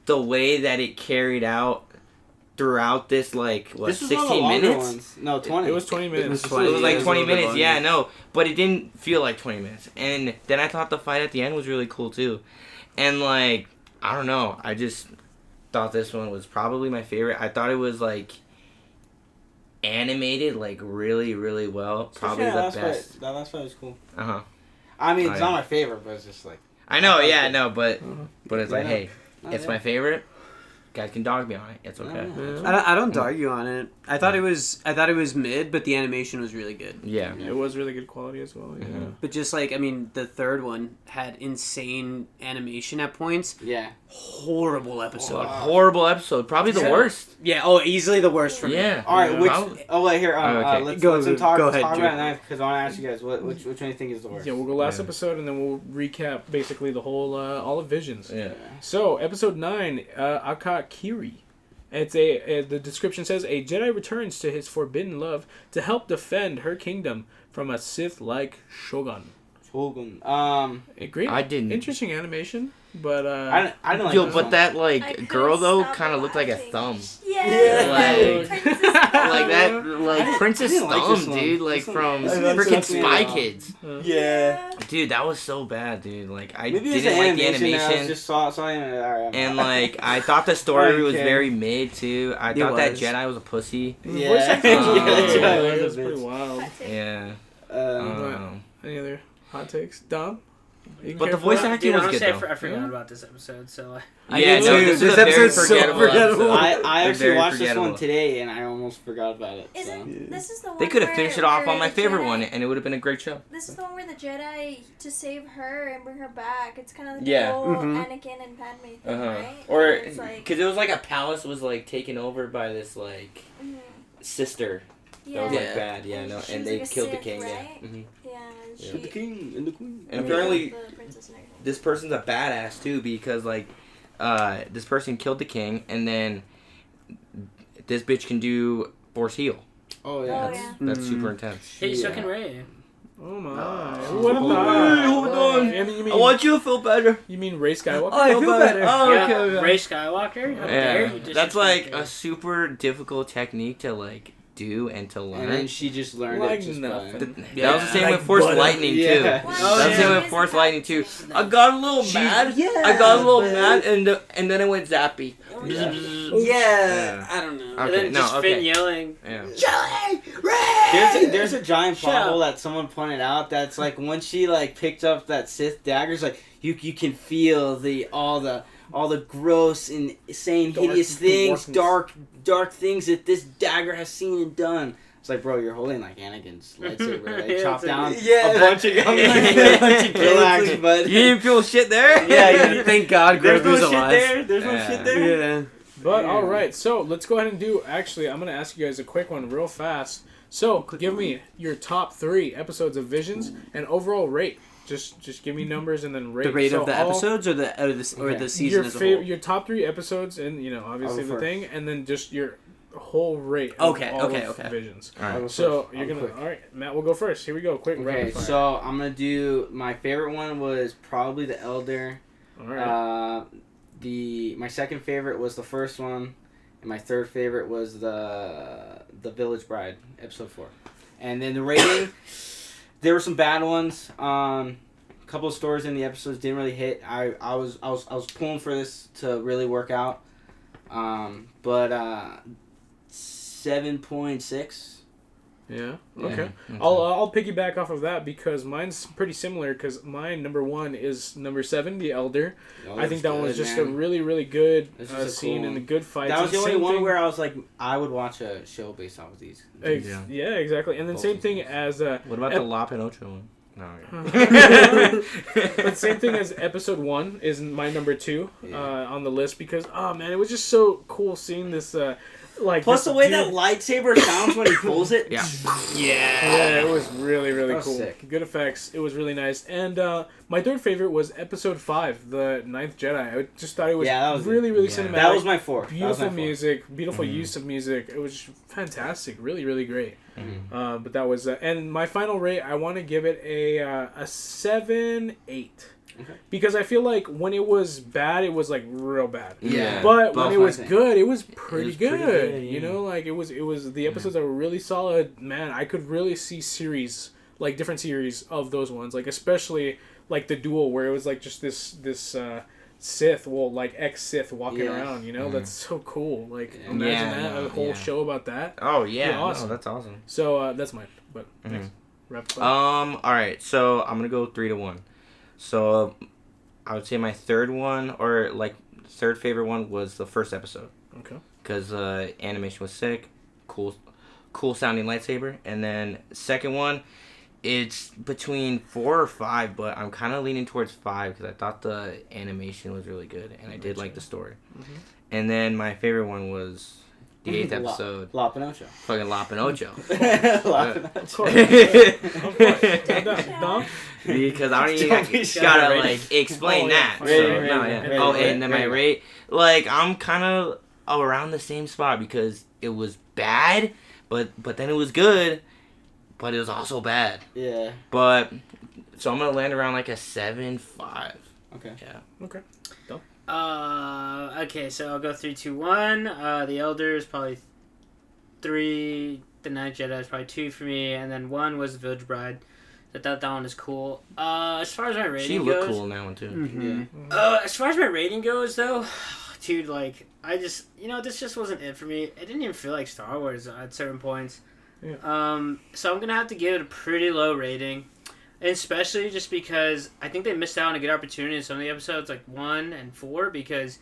the way that it carried out throughout this, like, what, this 16 minutes? Ones. No, 20. It was 20 minutes. It was like 20 minutes, yeah, no. But it didn't feel like 20 minutes. And then I thought the fight at the end was really cool, too. And, like, I don't know. I just thought this one was probably my favorite. I thought it was, like, animated, like, really, really well. Probably the best. That last fight was cool. Uh-huh. I mean, it's not my favorite, but it's just, like... I know, yeah, no, but it's like, hey, it's my favorite. Guys can dog me on it. It's okay. I don't dog you on it. I thought it was mid, but the animation was really good. Yeah, it was really good quality as well. Yeah. Mm-hmm. But just like, I mean, the third one had insane animation at points. Yeah. Horrible episode. Horrible episode. Probably the worst. Yeah. Oh, easily the worst for me. Yeah. All right. Which? Oh wait, here. Okay. Let's talk about that because I want to ask you guys which one do you think is the worst. Yeah, we'll go last episode and then we'll recap basically the whole all of Visions. Yeah. So episode 9, Akakiri. It's the description says a Jedi returns to his forbidden love to help defend her kingdom from a Sith-like Shogun. Great. I didn't. Interesting animation, but I didn't like. Yo, but that like girl though kind of looked like a thumb. Yeah. Like that, like Princess Thumb, dude, like from freaking Spy Kids. Yeah. Dude, that was so bad, dude. Like I Maybe didn't like the animation. I just saw and like I thought the story was very mid too. I thought that Jedi was a pussy. Yeah. That's pretty wild. Yeah. Any other hot takes, Dom? But the voice acting was good though. I forgot about this episode, so. This episode's so forgettable. I actually watched this one today, and I almost forgot about it. This is the one they could have finished it off on my favorite one, and it would have been a great show. This is the one where the Jedi, to save her and bring her back, it's kind of like the whole Anakin and Padme thing, right? Or, because it was like a palace was like taken over by this like sister. Yeah. That was like bad, and they like killed Sith, the king, right? Killed the king and the queen. And apparently, this person's a badass too because like, this person killed the king, and then this bitch can do Force heal. Oh yeah, that's super intense. Hey, so can Ray. Oh my! What about? Hold on. I want you to feel better. You mean Ray Skywalker? I feel better. Oh, okay. Ray Skywalker. How dare you that's like a super difficult technique to like do and to learn. And then she just learned it. Just nothing. That was the same with Force Lightning too. That was the same with Force Lightning too. I got a little mad. I got a little mad, and then it went zappy. Yeah. I don't know. Okay, and then just Finn yelling. Yeah. Jelly! Ray! There's a giant plot hole that someone pointed out. That's like when she like picked up that Sith daggers, like you can feel all the gross and insane, hideous things, dark things that this dagger has seen and done. It's like, bro, you're holding like Anakin's lightsaber. Like, chop down a bunch of Relax, bud. You didn't feel shit there? Yeah, thank God Grogu's alive. There's no shit there. Yeah. But alright, so let's go ahead and do, actually, I'm going to ask you guys a quick one real fast. So, give me your top 3 episodes of Visions and overall rate. Just give me numbers and then rate. The rate of the episodes or the season as a whole? Your top 3 episodes and, obviously the thing, and then just your whole rate. Of Okay. Visions. All right. So you're gonna. All right, Matt. We'll go first. Here we go. Quick. Okay, rapid fire. so I'm gonna do my favorite one was probably the Elder. All right. My second favorite was the first one, and my third favorite was the Village Bride, episode 4. And then the rating, there were some bad ones. A couple of stories in the episodes didn't really hit. I was pulling for this to really work out. But 7.6. Yeah. Okay. I'll piggyback off of that because mine's pretty similar. Because mine number 1 is number 7, the Elder. I think that one was just a really really good scene and a good fight. That was the only one where I was like, I would watch a show based off of these. Yeah, exactly. And then same thing as what about the La Pinocho one? No. But same thing as episode 1 is my number 2 on the list because man, it was just so cool seeing this. Plus the way that lightsaber sounds when he pulls it. Yeah, it was really really cool. Sick. Good effects. It was really nice. And my third favorite was episode 5, the 9th Jedi. I just thought it was, really cinematic. That was my 4. Beautiful music, beautiful use of music. It was fantastic. Really really great. Mm-hmm. But that was and my final rate. I want to give it a 7-8. Okay. Because I feel like when it was bad, it was like real bad. Yeah. But when it was good, it was pretty good. You know, like it was the episodes that were really solid. Man, I could really see series, like different series of those ones. Like especially like the duel where it was like just this Sith, like ex-Sith walking around, you know? That's so cool. Like imagine that, a whole show about that. Oh yeah. Awesome. No, that's awesome. So that's mine. But next. Rapid fire. All right. So I'm going to go 3-1. So, I would say my third one, or like third favorite one, was the first episode. Okay. Because animation was sick, cool sounding lightsaber, and then second one, it's between 4 or 5, but I'm kind of leaning towards 5 because I thought the animation was really good, and I did like the story. Mm-hmm. And then my favorite one was the 8th episode. La Pinocho. Fucking La Pinocho. La Pinocho. Because I don't even gotta like explain that. And then my rate, like I'm kind of around the same spot because it was bad, but then it was good, but it was also bad. Yeah. But so I'm gonna land around like a 7.5. Okay. Yeah. Okay. Okay, so I'll go 3, 2, 1. The Elder is probably 3. The 9th Jedi is probably 2 for me, and then 1 was the Village Bride. I thought that one was cool. As far as my rating goes, she looked cool in that one too. Mm-hmm. Yeah. As far as my rating goes, though, dude, like I just, this just wasn't it for me. It didn't even feel like Star Wars at certain points. Yeah. So I'm gonna have to give it a pretty low rating. Especially just because I think they missed out on a good opportunity in some of the episodes, like 1 and 4, because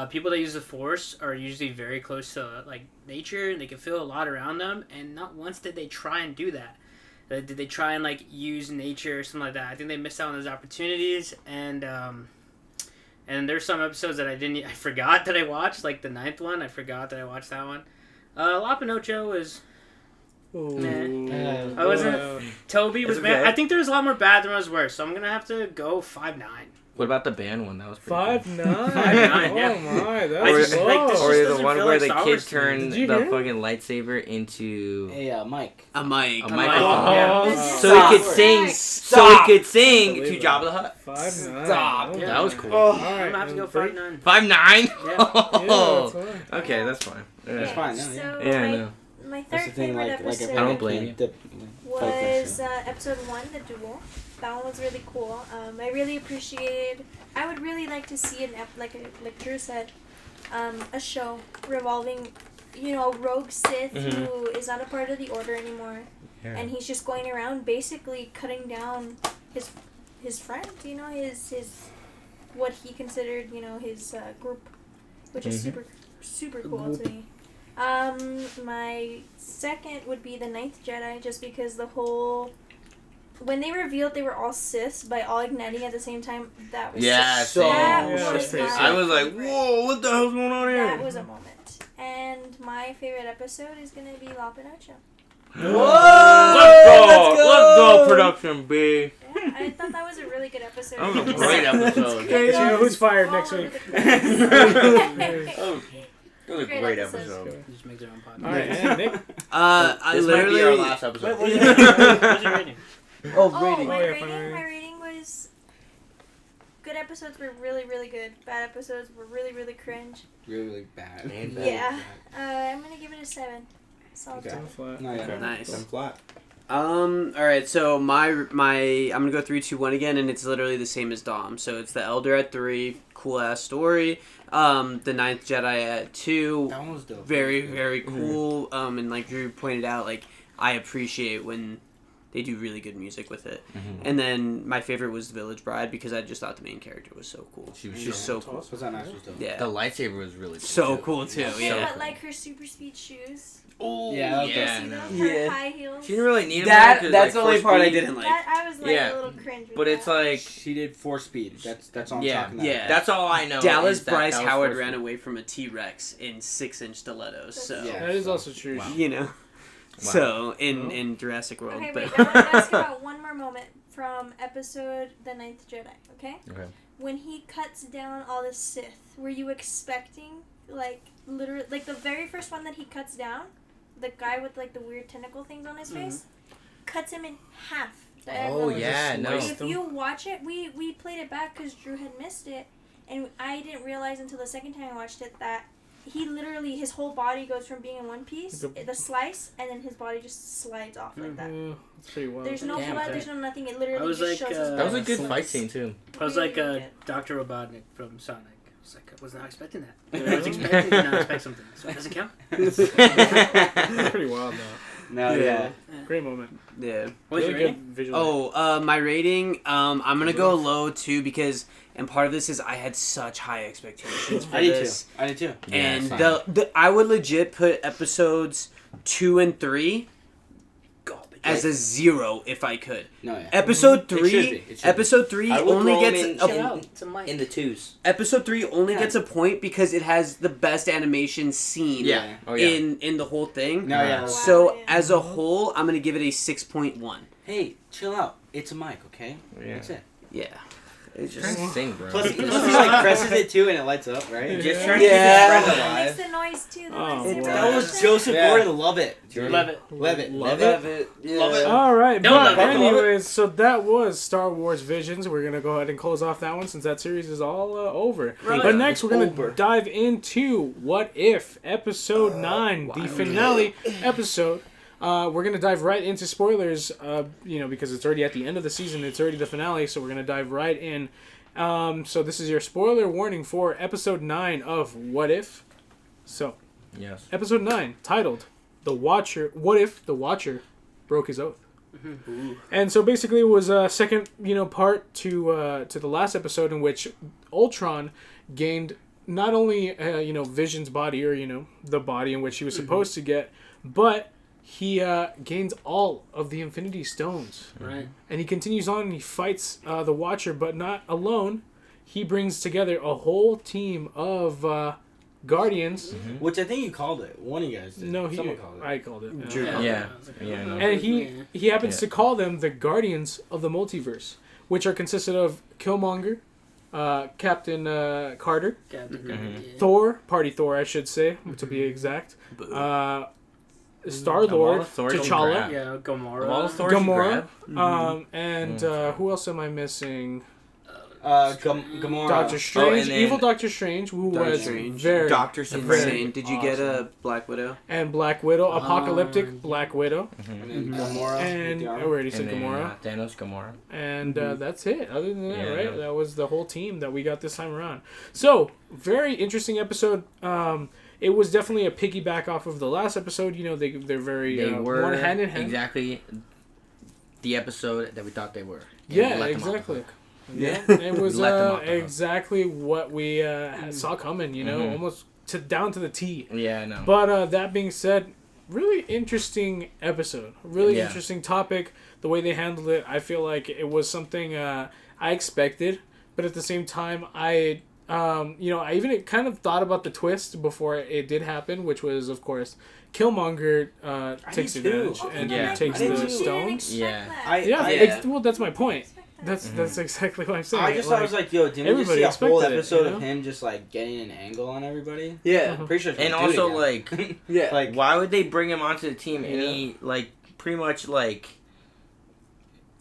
people that use the Force are usually very close to like nature and they can feel a lot around them. And not once did they try and do that. Did they try and like use nature or something like that? I think they missed out on those opportunities. And there's some episodes that I forgot that I watched, like the 9th one. I forgot that I watched that one. La Pinocho was. I wasn't. Toby was bad. I think there was a lot more bad than was worse, so I'm gonna have to go 5.9. What about the band one? That was pretty 5.9. Cool. 5.9. Yeah. Oh my, that's low. Or the one where the kid Wars turned the fucking lightsaber into a mic. A mic. A microphone. So he could sing. So he could sing to Jabba the Hutt. 5.9. Stop. Oh, that was cool. All I'm right, gonna have to go 5.9. 5.9. Yeah. That's fine. Okay, that's fine. That's fine. So Yeah, I know. my third favorite episode I don't blame you. was episode 1, the duel. That one was really cool. I really appreciated. I would really like to see like Drew said, a show revolving, a rogue Sith who is not a part of the Order anymore, and he's just going around basically cutting down his friend. His what he considered his group, which is super cool to me. My second would be the 9th Jedi, just because when they revealed they were all Siths by all igniting at the same time, that was I was like, whoa, what the hell's going on here? That was a moment. And my favorite episode is gonna be La Pinocho. Whoa! Let's go, production B. Yeah, I thought that was a really good episode. That was a great episode. Okay, so who's fired next week? It was a Great great episodes. episode. Just make their own podcast. All right, and Nick. I This literally. might be our last episode. What's your rating? Rating. My yeah, rating. fine. My rating was. Good episodes were really, really good. Bad episodes were really, really cringe. Really bad. Yeah. I'm gonna give it a 7. Solid Okay. 7. Flat. No, yeah. Okay. Nice. I'm flat. All right. So my I'm gonna go 3, 2, 1 again, and it's literally the same as Dom. So it's the Elder at 3, cool ass story. The Ninth Jedi at 2, That one was dope. very, very cool. And like Drew pointed out, like I appreciate when they do really good music with it. And then my favorite was The Village Bride because I just thought the main character was so cool. She was Just so cool. Was that nice? Was dope. Yeah. The lightsaber was really So cool too. Okay, Yeah. but like her super speed shoes. Oh, Yeah, that was yeah, See no. those? Her Yeah. high heels. She didn't really need them. That's like, the only Force part I Speed- didn't like. That I was like Yeah. a little cringe with But it's that. like, She did 4 speed. That's all I'm yeah, talking about. Yeah. that's all I know. Dallas is that Bryce that was Howard Force ran Speed. away from a T-Rex in 6-inch stilettos. So Yeah. That is also true. Wow. you know, Wow. so in Jurassic World. Okay, but wait, I want to ask about one more moment from episode The Ninth Jedi, okay? Okay. When he cuts down all the Sith, were you expecting, like, literally, like, the very first one that he cuts down, the guy with, like, the weird tentacle things on his face, cuts him in half. Oh, diagonally. yeah, no. And if you watch it, we played it back because Drew had missed it, and I didn't realize until the second time I watched it that he literally, his whole body goes from being in one piece, the slice, and then his body just slides off like that. Yeah, that's pretty wild. There's no Damn, blood, okay. there's no nothing. It I literally was just like, shows his That That was a body good slice. fight scene too. I was Really like good. Dr. Robotnik from Sonic. I was not expecting that. I was expecting to not expect something. So does it count? That's pretty wild though. No, yeah. Great moment. yeah. What's your Really rating? good visual. My rating. I'm gonna go low too because, and part of this is I had such high expectations for I did this. too. I did too. And same. the I would legit put episodes 2 and 3 as a 0 if I could. No, yeah. Episode It should 3, be. It should episode 3 I would only throw 'em gets in- a, It's a mic. In the 2s. episode 3 only gets a point because it has the best animation scene Yeah. Oh yeah. in the whole thing. No, yeah. Wow. So yeah. as a whole, I'm gonna give it a 6.1. Hey, chill out. It's a mic, okay? Yeah. That's it. Yeah. It's Trying just to sing, bro. Plus, he like presses it too, and it lights up, right? Just Yeah. trying to keep Yeah. his friend It makes alive. the noise too. The Oh, noise boy. That was vibration. Joseph Yeah. Gordon. Love it. Love it. Love it. Love Love it. it. Yeah. Love it. All right, Don't but love it. anyways, so that was Star Wars Visions. We're gonna go ahead and close off that one since that series is all over. Right. But next, we're gonna Over. dive into What If Episode 9, the finale episode. We're gonna dive right into spoilers. Because it's already at the end of the season. It's already the finale, so we're gonna dive right in. So this is your spoiler warning for Episode 9 of What If. So, Yes. Episode 9, titled "The Watcher." What if the Watcher broke his oath? And so basically, it was a second, part to the last episode in which Ultron gained not only Vision's body or the body in which he was supposed to get, but he gains all of the Infinity Stones. Right. And he continues on and he fights the Watcher, but not alone. He brings together a whole team of Guardians. Which I think you called it. One of you guys did. No, Someone called it. I called it. Drew. Yeah. I was like, Yeah, oh, no. And he happens Yeah. to call them the Guardians of the Multiverse, which are consisted of Killmonger, Captain Carter, Thor, Party Thor, I should say, to be exact, Star Of all Lord, the Thors you T'Challa, grab. Yeah, Gamora. Of all the Thors you Gamora, grab. and who else am I missing? Gamora. Doctor Strange, and then- evil Doctor Strange, who Doctor was Strange. very Doctor very- insane. Did you get a Black Widow? and Black Widow, apocalyptic Black Widow, And then Gamora. and with I the armor. already said And then, Gamora. Thanos, Gamora. And that's it. Other than that, Yeah, right? no. That was the whole team that we got this time around. So, very interesting episode. It was definitely a piggyback off of the last episode. They're very They were one hand in hand. exactly the episode that we thought they were. And we Yeah, let them off the exactly. hook. Yeah, it was Let them off the hook. exactly what we saw coming. Almost down to the T. Yeah, I know. But that being said, really interesting episode. Really Yeah. interesting topic. The way they handled it, I feel like it was something I expected, but at the same time, I even kind of thought about the twist before it did happen, which was, of course, Killmonger takes did too. advantage and Yeah. takes I did the too. stones. Yeah. Yeah, that's my point. That's exactly what I'm saying. I just thought it was like, yo, didn't we just everybody see a whole expected it, episode you know? of him just like getting an angle on everybody? Yeah. I'm pretty sure. It's And gonna do it also, again. like, Yeah. like, why would they bring him onto the team? And he, like, pretty much, like,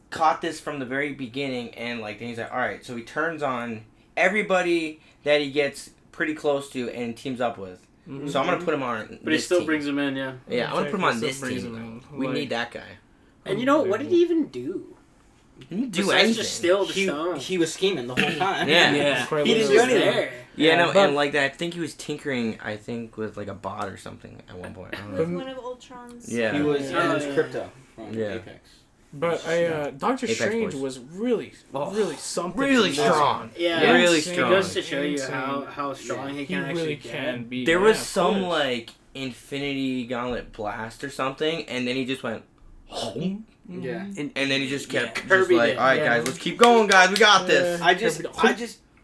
caught this from the very beginning. And, like, then he's like, all right. So he turns on everybody that he gets pretty close to and teams up with. Mhm. So I'm going to put him on But he this still team. brings him in, yeah. Yeah, I'm going to put him on Still this brings team. him in. We Like, need that guy. And you know, what did he even do? He didn't do Besides anything. just steal the stone. He was scheming the whole time. Yeah. Yeah. Quite He He didn't was do just anything. there. Yeah, no, but- and like that, I think he was tinkering, I think, with like a bot or something at one point. I don't know. With one of Ultron's. Yeah. He was. Yeah. He was crypto from Yeah. Apex. But Doctor Apex Strange Boys. was really something. Really to watch. strong. Yeah, Really Insane. strong. It goes to show you Insane. how strong he He can actually really get. can be. There yeah, was of some course. like Infinity Gauntlet blast or something, and then he just went home, Yeah. and then he just kept just Kirby like, did. all right, Yeah. guys, let's keep going, guys, we got this.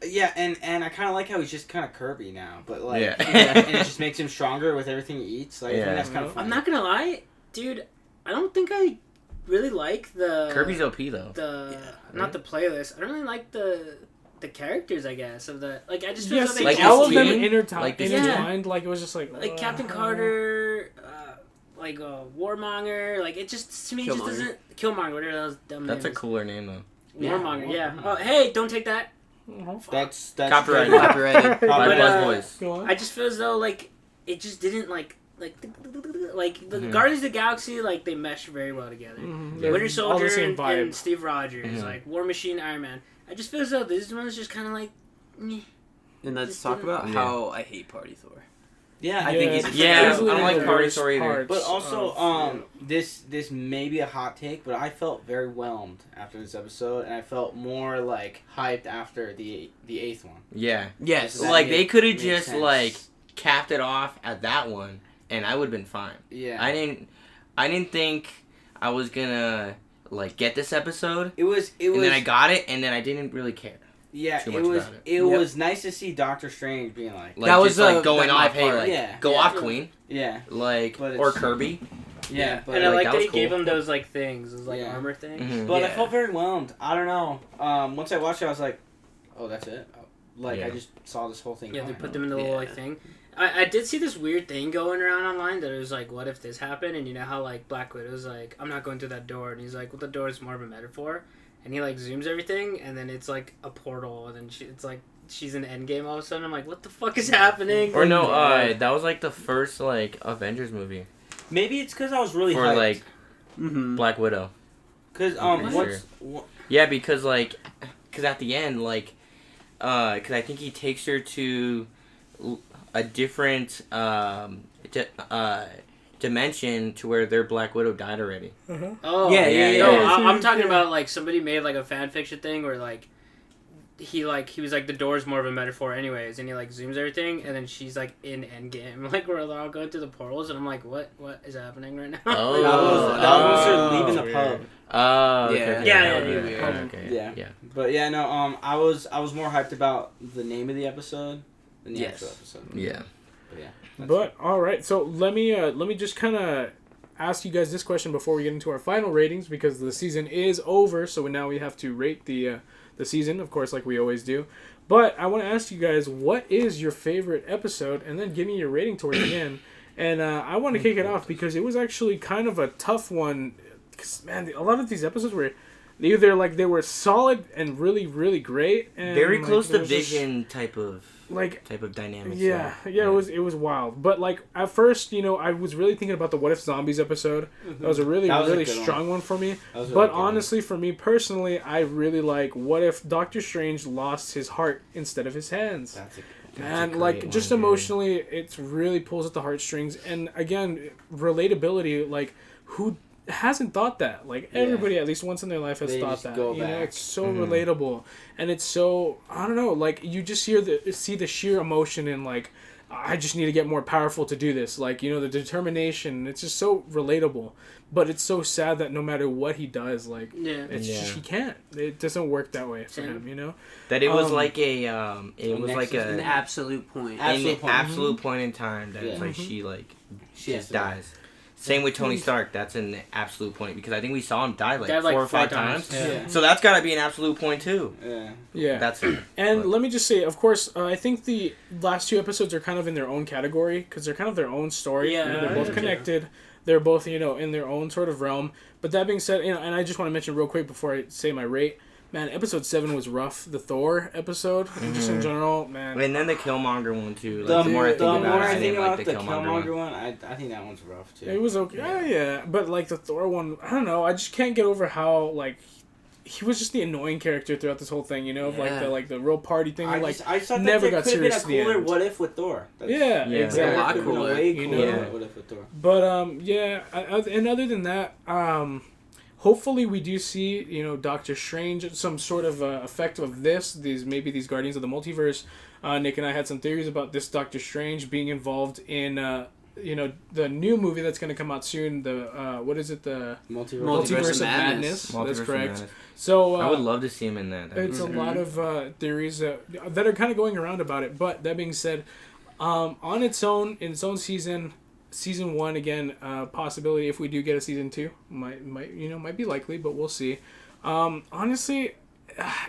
Yeah, and I kind of like how he's just kind of Kirby now, but like, Yeah. and it just makes him stronger with everything he eats. Like, I Yeah. think that's kind of fun. I'm not gonna lie, dude. I don't think I really like the Kirby's OP though. not the playlist. I don't really like the characters. I guess of the like. I just feel Yeah, as though see, they Like all of his them team? intertwined. Like the Like it was just like Captain Carter, like Warmonger. Like it just to me just Killmonger. doesn't Killmonger. Whatever that was dumb. That's a name is. cooler name though. Warmonger. Yeah. Oh, hey, don't take that. That's Copyrighted. Copyrighted. But, By BuzzBoys. Go on. I just feel as though like it just didn't like the Mhm. Guardians of the Galaxy like they mesh very well together. Mhm. Winter All Soldier the same and vibe. Steve Rogers, Mhm. like War Machine, Iron Man. I just feel as though this one's just kind of like, meh. And let's Just talk didn't- about Yeah. how I hate Party Thor. Yeah, I think he's Yeah, easily I don't one like of the Party worst Thor either. parts But also, of- this may be a hot take, but I felt very whelmed after this episode, and I felt more like hyped after the eighth one. Yeah, Yes. That like made- they could have made just sense. like capped it off at that one, and I would have been fine. Yeah, I didn't think I was gonna like get this episode, it was, and then I got it, and then I didn't really care. yeah, too it much was, about it Yep. was nice to see Doctor Strange being like, Like, That was, just, like going my off, hey, part. like Yeah. go Yeah. off, Queen, yeah, like But or it's- Kirby. yeah, but And I like, like that that was he gave cool. him those like things, those like Yeah. armor things. Mhm. But I Yeah. felt very whelmed. I don't know. Once I watched it, I was like, oh, that's it. Like Yeah. I just saw this whole thing. Yeah, they coming. put them in the little like Yeah. thing. I did see this weird thing going around online that it was like, what if this happened? And you know how like Black Widow's like, I'm not going through that door, and he's like, well, the door is more of a metaphor, and he like zooms everything, and then it's like a portal, and then it's like she's in Endgame all of a sudden. I'm like, what the fuck is happening? Or no, that was like the first like Avengers movie Maybe it's because I was really for hyped. like Mm-hmm. Black Widow. Because pretty what's Yeah, because at the end, like, because I think he takes her to a different dimension to where their Black Widow died already. Oh Yeah, No, yeah. I'm talking about like somebody made like a fan fiction thing where like he was like the door's more of a metaphor anyways, and he like zooms everything, and then she's like in Endgame, like where they're all going through the portals, and I'm like, what is happening right now? Oh. that was her Oh, leaving the weird. pub. Oh, okay, Yeah. okay, Yeah, that yeah, would be yeah, weird. yeah. Okay, Yeah. yeah. But yeah, no. I was more hyped about the name of the episode than the Yes. actual episode. Yeah. But yeah. that's But all right, so let me just kind of ask you guys this question before we get into our final ratings, because the season is over, so now we have to rate the season, of course, like we always do. But I want to ask you guys, what is your favorite episode, and then give me your rating towards the end. And I want to kick it off because it was actually kind of a tough one. 'Cause, man, a lot of these episodes were either like they were solid and really, really great, and Very like, close there to was just, Vision type of like. dynamics. Yeah, it was wild. But like at first, I was really thinking about the What If Zombies episode. That was a really That was a really good strong one for me. That was a But really good one. honestly, for me personally, I really like What If Doctor Strange lost his heart instead of his hands. That's a And a like great just one, dude. emotionally, it really pulls at the heartstrings. And again, relatability. Like who hasn't thought that? Like Yeah. everybody at least once in their life has They thought just that. go You know, back. it's so Mhm. relatable, and it's so I don't know. Like you just see the sheer emotion in like. I just need to get more powerful to do this. Like, the determination. It's just so relatable. But it's so sad that no matter what he does, like, Yeah. it's Yeah. just, he can't. It doesn't work that way for Same. him, That it was Um, like a it was like Nexus An a absolute point. Absolute an point. absolute point in time that Yeah. it's like she like She has just to die. dies. Same with Tony Stark. That's an absolute point because I think we saw him die like 4 or 5 times. Yeah. So that's got to be an absolute point too. Yeah. That's it. And let me just say, of course, I think the last 2 episodes are kind of in their own category because they're kind of their own story. Yeah. They're both connected. They're both, in their own sort of realm. But that being said, and I just want to mention real quick before I say my rate, man, episode 7 was rough. The Thor episode, just in general, man. And then the Killmonger one too. The Like, more I think like about the Killmonger one, I think that one's rough too. It was okay. Yeah. But like the Thor one, I don't know. I just can't get over how like he was just the annoying character throughout this whole thing. Of like the real party thing. I thought never got that could have been serious a to the cooler end. what if with Thor. Yeah, exactly. A lot cooler. Way cooler Yeah. what if with Thor. But and other than that, hopefully we do see Doctor Strange, some sort of effect of these Guardians of the Multiverse. Nick and I had some theories about this Doctor Strange being involved in the new movie that's going to come out soon. The what is it? The Multiverse of Madness. That's correct. So I would love to see him in that. It's a lot of theories that are kind of going around about it. But that being said, on its own season 1 again, possibility if we do get a season 2 might be likely, but we'll see. Honestly,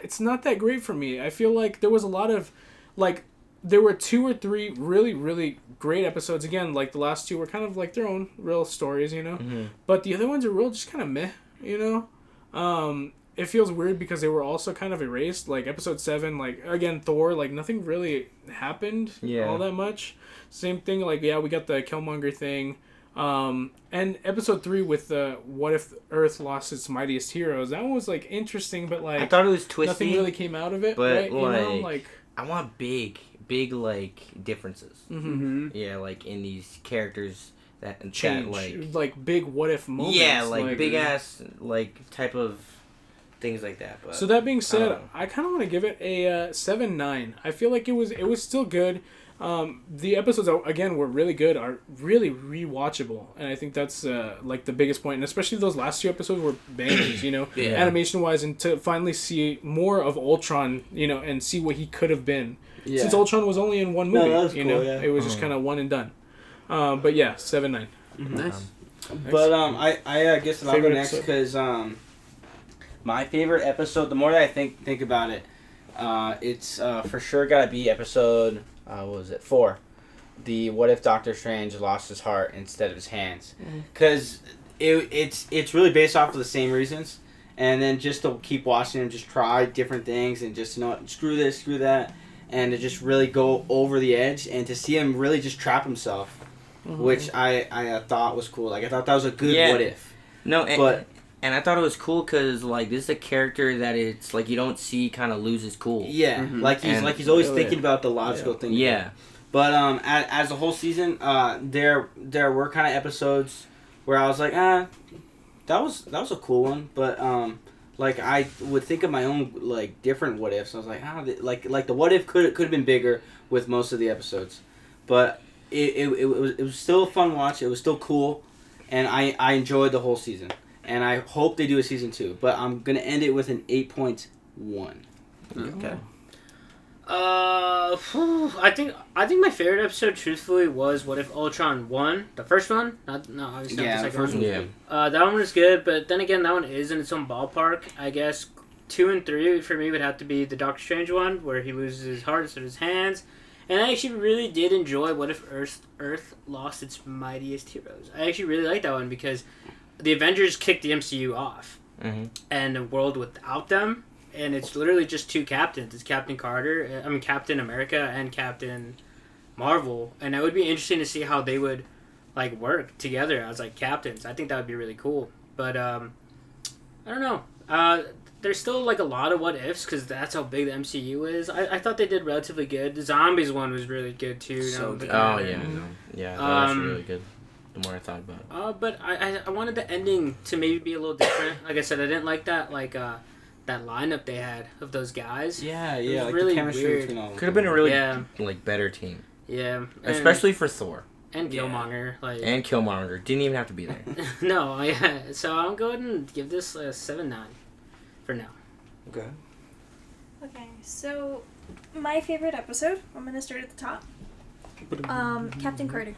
it's not that great for me. I feel like there was a lot of there were 2 or 3 really, really great episodes. Again, like the last 2 were kind of like their own real stories, But the other ones are real just kind of meh, It feels weird because they were also kind of erased. Like episode 7, like again Thor, like nothing really happened all that much. Same thing, like we got the Killmonger thing, and episode 3 with the what if Earth lost its mightiest heroes. That one was like interesting, but like I thought it was twisty. Nothing really came out of it, but right? I want big like differences. Yeah, like in these characters that change, like big what if moments. Yeah, like big ass like type of things like that. But so that being said, I kind of want to give it a 7-9. I feel like it was still good. The episodes again were really good, are really rewatchable, and I think that's like the biggest point. And especially those last 2 episodes were bangers, animation wise, and to finally see more of Ultron, and see what he could have been. Yeah. Since Ultron was only in one movie, it was just kind of one and done. But yeah, 7-9. Nice. But I guess I'll go next because my favorite episode. The more that I think about it, it's for sure gotta be episode. What was it? 4. The what if Doctor Strange lost his heart instead of his hands? Because it's really based off of the same reasons, and then just to keep watching him just try different things and just screw this, screw that, and to just really go over the edge and to see him really just trap himself, which I thought was cool. Like I thought that was a good what if. No, and I thought it was cool because like this is a character that it's like you don't see kind of lose his cool. Yeah, like he's always thinking about the logical thing. Yeah, but as a whole season, there were kind of episodes where I was like, that was a cool one, but like I would think of my own like different what ifs. I was like, like the what if could have been bigger with most of the episodes, but it was still a fun watch. It was still cool, and I enjoyed the whole season. And I hope they do a season 2, but I'm gonna end it with an 8.1. Okay. I think my favorite episode, truthfully, was What If Ultron won? The first one, obviously not the second first one. Yeah. That one was good, but then again, that one is in its own ballpark. I guess 2 and 3 for me would have to be the Doctor Strange one, where he loses his heart instead of his hands. And I actually really did enjoy What If Earth lost its mightiest heroes. I actually really liked that one because the Avengers kicked the MCU off, and a world without them, and it's literally just 2 captains. It's Captain America and Captain Marvel, and it would be interesting to see how they would like work together as like captains. I think that would be really cool. But I don't know. There's still like a lot of what ifs because that's how big the MCU is. I thought they did relatively good. The Zombies one was really good too. So good. Oh yeah, that was really good. The more I thought about it. But I wanted the ending to maybe be a little different. Like I said, I didn't like that that lineup they had of those guys. Yeah, it was like really the chemistry weird. between all of them. Could have been a really like better team. Yeah, especially for Thor and Killmonger. And Killmonger didn't even have to be there. No, yeah. So I'm going to give this a 7-9 for now. Okay. Okay, so my favorite episode. I'm gonna start at the top. Captain Carter.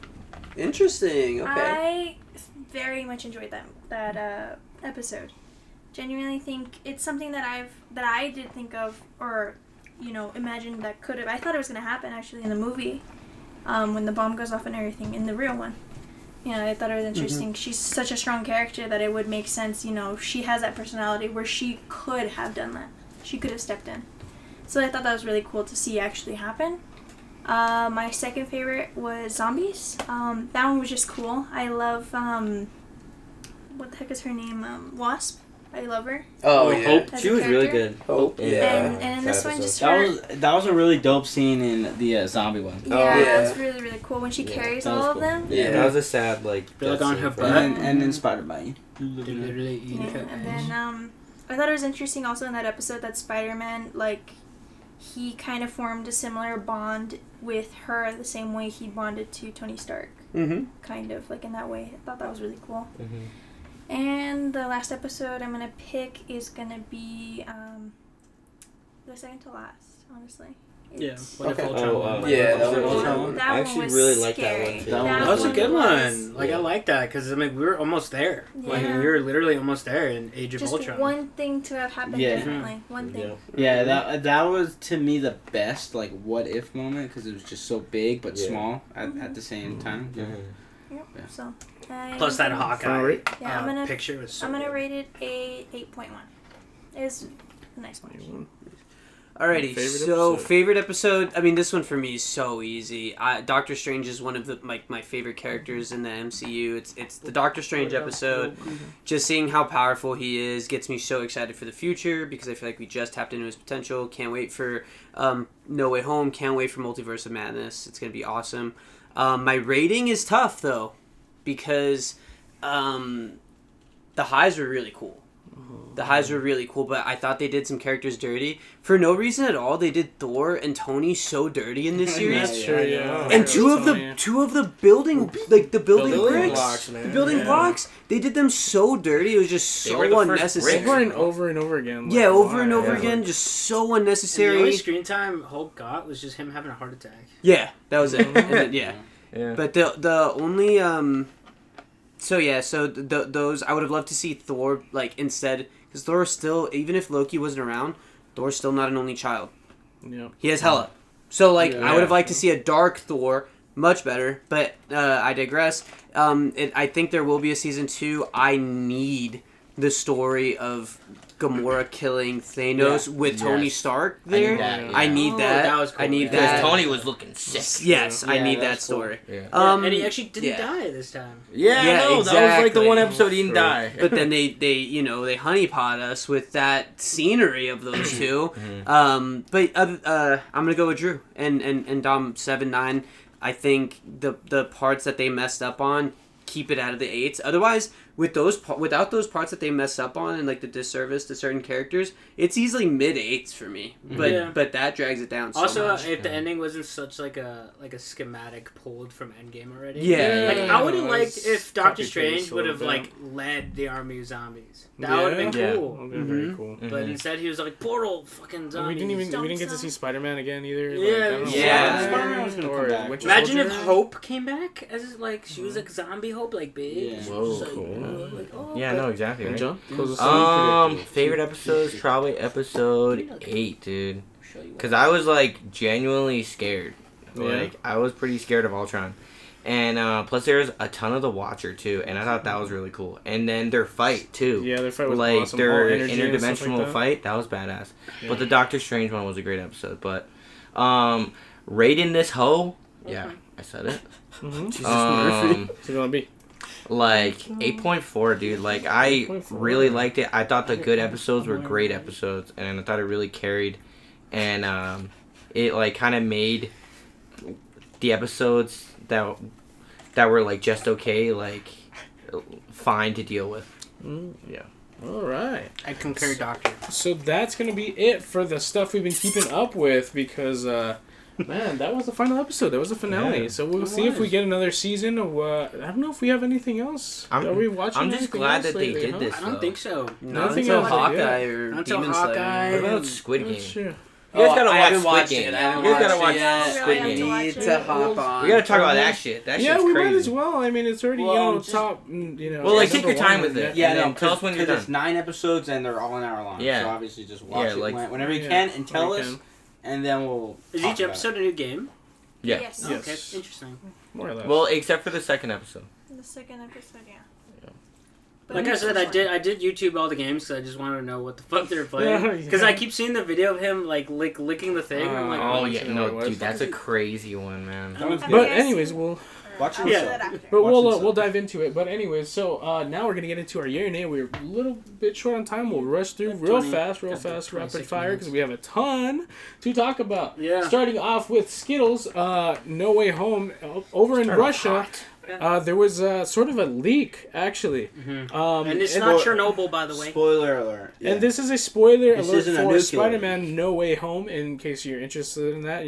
Interesting. Okay. I very much enjoyed that episode. Genuinely think it's something that I did think of, or imagined that could have. I thought it was gonna happen actually in the movie, when the bomb goes off and everything in the real one. I thought it was interesting. She's such a strong character that it would make sense. She has that personality where she could have done that. She could have stepped in. So I thought that was really cool to see actually happen. My second favorite was zombies. That one was just cool. I love what the heck is her name? Wasp. I love her. Oh yeah, Hope. she was really good. Hope. And in this one, just her. That was a really dope scene in the zombie one. Yeah, it was really really cool when she carries all of them. Yeah, that was a sad They're on her butt and inspired by you. Literally eat her. And then I thought it was interesting also in that episode that Spider-Man, he kind of formed a similar bond with her the same way he bonded to Tony Stark. Mm-hmm. Kind of in that way. I thought that was really cool. Mm-hmm. And the last episode I'm gonna pick is gonna be the second to last, honestly. It's, That I actually one was really like scary. that one too. That was a good was- one. I like that because we were almost there. Yeah. We were literally almost there in Age of just Ultron. one thing to have happened differently. One thing. Yeah, that was to me the best what if moment because it was just so big but small at the same time. Yep. So. Plus that Hawkeye Yeah, picture was so I'm gonna good. rate it a 8.1. It's a nice one. Alrighty, favorite episode. I mean, this one for me is so easy. Doctor Strange is one of my favorite characters in the MCU. It's the Doctor Strange episode. Just seeing how powerful he is gets me so excited for the future because I feel like we just tapped into his potential. Can't wait for No Way Home. Can't wait for Multiverse of Madness. It's gonna be awesome. My rating is tough though because the highs were really cool. The highs were really cool, but I thought they did some characters dirty. For no reason at all, they did Thor and Tony so dirty in this series. And two of the building, the building bricks, the building blocks, they did them so dirty. It was just so unnecessary. Over and over and over again. Over and over again, just so unnecessary. And the only screen time Hulk got was just him having a heart attack. Yeah, that was it. Yeah. But the only those I would have loved to see Thor instead, because Thor is still, even if Loki wasn't around, Thor's still not an only child. Yeah. He has Hela. So I would have liked to see a dark Thor, much better. But I digress. I think there will be a season 2. I need the story of Gamora killing Thanos with Tony Stark there. I need that. That was cool. I need Because that. Tony was looking sick. Yes, I need that story. Cool. Yeah. And he actually didn't die this time. That was the one episode he didn't die. But then they honeypot us with that scenery of those two. But I'm gonna go with Drew and Dom 7-9. I think the parts that they messed up on, keep it out of the 8s. Otherwise, without those parts that they mess up on and the disservice to certain characters, it's easily mid-8s for me. But that drags it down so much. Also, if the ending wasn't such a schematic pulled from Endgame already. Yeah. I would have liked if Doctor Strange would have led the army of zombies. That would have been cool. That would have been very cool. But instead he was portal fucking zombies. We didn't get to see Spider-Man again either. Spider-Man was gonna come back. Imagine if Hope came back as she was zombie Hope, big. Yeah. Whoa, cool. Yeah, no, exactly. Right? John? Favorite episode is probably episode 8, dude. Because I was genuinely scared. I was pretty scared of Ultron. And plus there's a ton of the Watcher too, and I thought that was really cool. And then their fight too. Yeah, their fight was awesome. Their interdimensional fight, that was badass. Yeah. But the Doctor Strange one was a great episode. But rating this hoe, I said it. Jesus Murphy. What's it gonna be? 8.4, dude. I really liked it. I thought the good episodes were great episodes, and I thought it really carried. And it kind of made the episodes that were just okay, fine to deal with. Yeah. All right. I concur, Doctor. So that's gonna be it for the stuff we've been keeping up with because, man, that was the final episode. That was the finale. Yeah, so we'll see if we get another season. I don't know if we have anything else. Are we watching? I'm just glad that they did this. I don't think so. Nothing else. Hawkeye or Demon Slayer. Hawkeye. What about Squid Game? Sure. You guys gotta I watch haven't Squid watched Game. it. I haven't You guys gotta watched watch it yet. Squid I have to Game. watch Need it. to hop on. We gotta talk about that shit. That Yeah, shit's we crazy. might as well. I mean, it's already Well, top. You know. Well, like, take number your time one, with it. Yeah, And no, then tell us when you're because it's done. 9 episodes and they're all an hour long. Yeah. So obviously just watch Yeah, it like- whenever you Yeah, can and tell when you us, can. and then we'll. Is talk each about episode a new game? Yeah. Yes. Yes. Okay, interesting. More or less. Well, except for the second episode. The second episode, yeah. Like I said, I did YouTube all the games because I just wanted to know what the fuck they were Yeah, playing. Because yeah. I keep seeing the video of him like licking the thing. I'm like, Oh, Oh, yeah. you know No, what it was. dude, that's a crazy one, man. That one's Okay, good. But anyways, we'll Watch it Yeah. yourself. but Watch we'll it we'll dive into it. But anyways, so now we're gonna get into our yay or nay. We're a little bit short on time. We'll rush through real 20 fast, got the rapid 26 fire minutes. because we have a ton to talk about. Yeah. Starting off with Skittles, No Way Home. Over in Russia, there was sort of a leak actually. and it's not Chernobyl, by the way. Spoiler alert. Yeah. And this is a spoiler This alert isn't a for nuclear Spider-Man No Way Home, in case you're interested in that,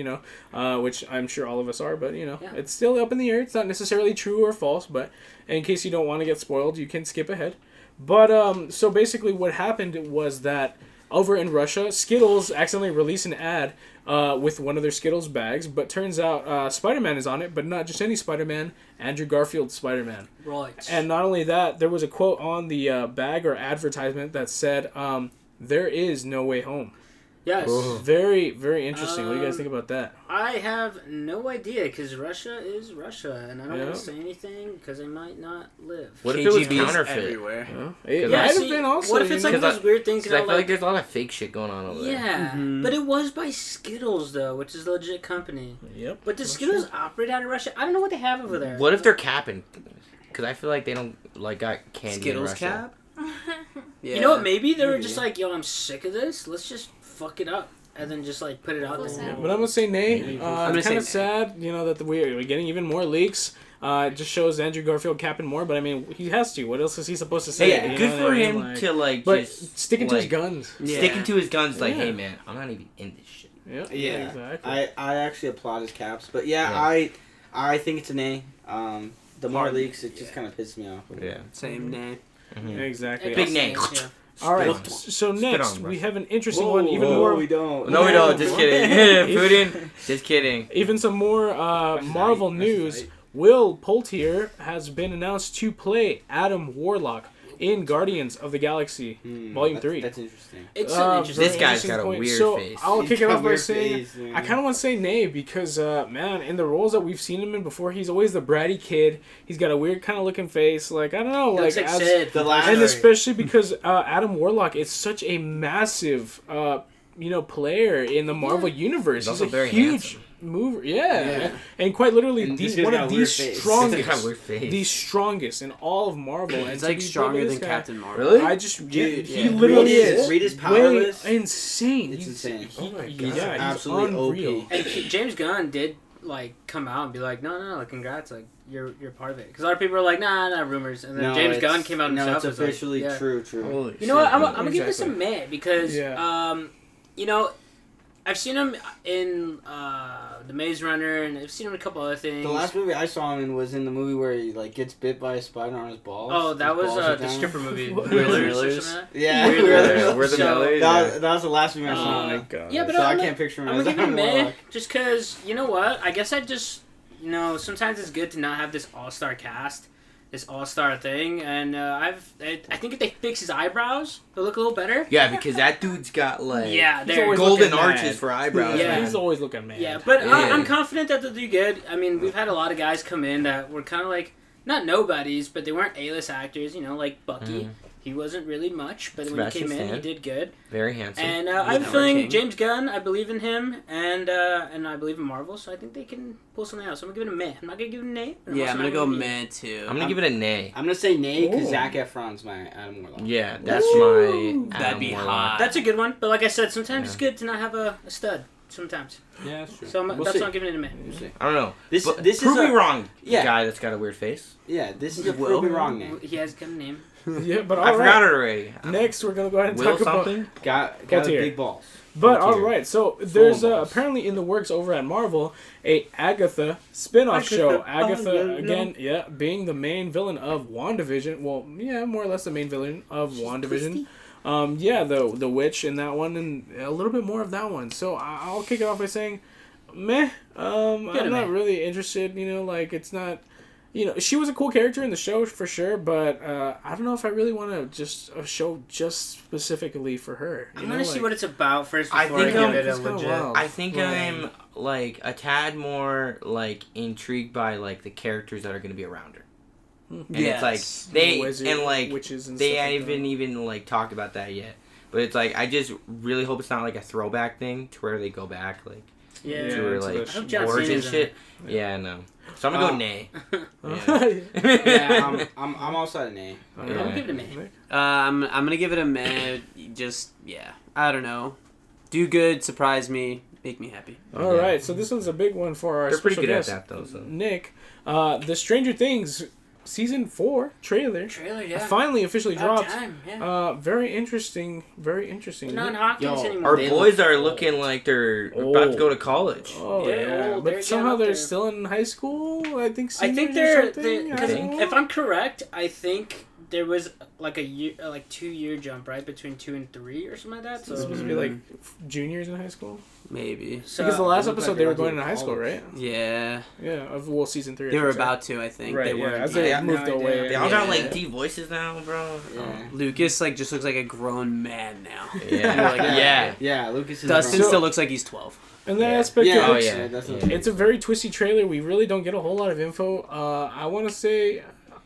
which I'm sure all of us are, but, it's still up in the air. It's not necessarily true or false, but in case you don't want to get spoiled, you can skip ahead. But, so basically what happened was that over in Russia, Skittles accidentally released an ad with one of their Skittles bags, but turns out Spider-Man is on it, but not just any Spider-Man, Andrew Garfield's Spider-Man. Right. And not only that, there was a quote on the bag or advertisement that said, there is no way home. Yes. Very, very interesting. What do you guys think about that? I have no idea because Russia is Russia, and I don't Yeah. want to say anything because I might not live. What if it was KGB's counterfeit? everywhere. It Yeah, might have see, been also. what if it's like know? those weird things? Because I You know, feel like there's a lot of fake shit going on over there. yeah, Mhm. but it was by Skittles though, which is a legit company. Yep. But does that's Skittles true. operate out of Russia? I don't know what they have over there. What if they're capping? Because I feel like they don't, like, got candy Skittles in Russia. cap? Yeah. You know what? Maybe they were Maybe. just like, "Yo, I'm sick of this. Let's just fuck it up." And then just like put it out What's there. that? But I'm going to say nay. I'm It's gonna kind of say sad, that we're getting even more leaks. It just shows Andrew Garfield capping more, but I mean, he has to. What else is he supposed to say? Hey, You good know for what I mean? him Like- to, like, But just... sticking to his like, guns. Yeah. Sticking to his guns, like, Yeah. hey, man, I'm not even in this shit. Yep. Yeah, Exactly. I actually applaud his caps, but yeah, Yeah. I think it's an A. The more Hard. leaks, it just kind of pisses me off. Yeah. Same name. Mhm. Exactly. Big name. Yeah. All right. Spit on. So next, on, we bro. have an interesting one. Even more. we don't. No, we don't. Just kidding. Putin. Just kidding. Even some more Marvel news. Will Poultier has been announced to play Adam Warlock in Guardians of the Galaxy Volume 3. That's interesting. It's Uh, an interesting. This guy's interesting got a point. weird so face. I'll He's kick it got off by weird saying face, man. I kind of want to say nay because man, in the roles that we've seen him in before, he's always the bratty kid. He's got a weird kind of looking face. Like I don't know, Looks like as, Sid. The last- and Sorry. especially because Adam Warlock is such a massive player in the Marvel universe. He's He's also a very huge handsome. mover. Yeah. Yeah. And quite literally And this the, guy's one got of a the weird face. He's got a strongest, weird face. the strongest in all of Marvel. And It's to like be played stronger by than this guy, Captain Marvel. Really? I just Dude, he yeah. literally Read is his- read his way power list. insane. It's He's- insane. he- Oh my yeah, God. he's Absolutely unreal. OP. And James Gunn did like come out and be like, no, congrats, like you're part of it. Because a lot of people are like, nah, rumors. And then No, James it's- Gunn came out No, himself. it's and was like, officially yeah. true. Holy You know what? shit, I'm man. gonna give this a Exactly. meh because Yeah. I've seen him in the Maze Runner and I've seen him in a couple other things. The last movie I saw him in was in the movie where he like gets bit by a spider on his balls. Oh, that His was balls are the down. stripper movie. What? Millers or Millers? something like that. Yeah, We're the- We're the So- Millers. that was the last movie I saw him. Oh in. my god. Yeah, but So I'm I gonna- can't picture him I'm as gonna give it a Adam meh, Warlock. just because, you know what? I guess I just, sometimes it's good to not have this all-star cast, this all-star thing, and I think if they fix his eyebrows, they'll look a little better. Yeah, because that dude's got, like, Yeah, He's they're always golden looking arches mad. for eyebrows. Yeah. man. He's always looking mad. Yeah, but Yeah. I'm confident that they'll do good. I mean, we've had a lot of guys come in that were kind of like, not nobodies, but they weren't A-list actors, like Bucky. Mhm. He wasn't really much, but Sebastian when he came in, Stan. he did good. Very handsome. And I have a Never feeling King. James Gunn, I believe in him, and I believe in Marvel, so I think they can pull something out. So I'm going to give it a meh. I'm not going to give it an A. but Yeah, also I'm not gonna go give it an meh too. I'm gonna give it a nay. I'm gonna say nay because Ooh. Zac Efron's my Adam Warlock. Yeah, that's Ooh, my. that'd Adam be Warlock. hot. That's a good one, but like I said, sometimes it's Yeah. good to not have a stud. Sometimes. Yeah, that's true. So We'll that's see. why I'm giving it a meh. We'll see. I don't know. This But this prove is me a, wrong. Yeah. Guy that's got a weird face. Yeah, this is a Will? prove me wrong name. He has got a name. Yeah, but I all forgot right. it already. Next, we're gonna go ahead and Will talk about. something? Got Poultier. big balls. But Poultier. all right, so there's Full balls. apparently in the works over at Marvel a Agatha spin-off show. Agatha again, being the main villain of WandaVision. Well, yeah, more or less the main villain of WandaVision. Yeah, the witch in that one, and a little bit more of that one. So I'll kick it off by saying, meh. I'm not really interested. Like it's not. She was a cool character in the show for sure, but I don't know if I really want to just a show just specifically for her. I'm gonna see what it's about first before I think I give it a legit. I think I'm like a tad more like intrigued by like the characters that are gonna be around her. And it's like they and like witches and they stuff haven't even like talked about that yet. But it's like I just really hope it's not like a throwback thing to where they go back like to her like origin shit. Yeah, no. So I'm gonna go nay. Yeah, I'm also at a nay. I'm gonna give it a nay. I'm gonna give it a meh. Just I don't know. Do good, surprise me, make me happy. All right, so this one's a big one for our special guest, at that though. So. Nick. The Stranger Things Season 4 trailer. Finally officially dropped. Time, yeah. Very interesting. Very interesting. They're not Hawkins anymore. Our boys are looking like they're about to go to college. Oh yeah, but they're somehow they're still in high school. I think. I think they're because if I'm correct, I think there was like a year, like 2-year jump right between 2 and 3 or something like that. So it's supposed to be like juniors in high school. Maybe. So, because the last episode they were going to high school, right? Yeah. Yeah. Season 3. They were about to, I think. Right. They were. As they moved away. They all got like deep voices now, bro. Yeah. Lucas like just looks like a grown man now. Yeah. Lucas. Dustin still looks like he's 12. And that aspect of it's a very twisty trailer. We really don't get a whole lot of info. I want to say,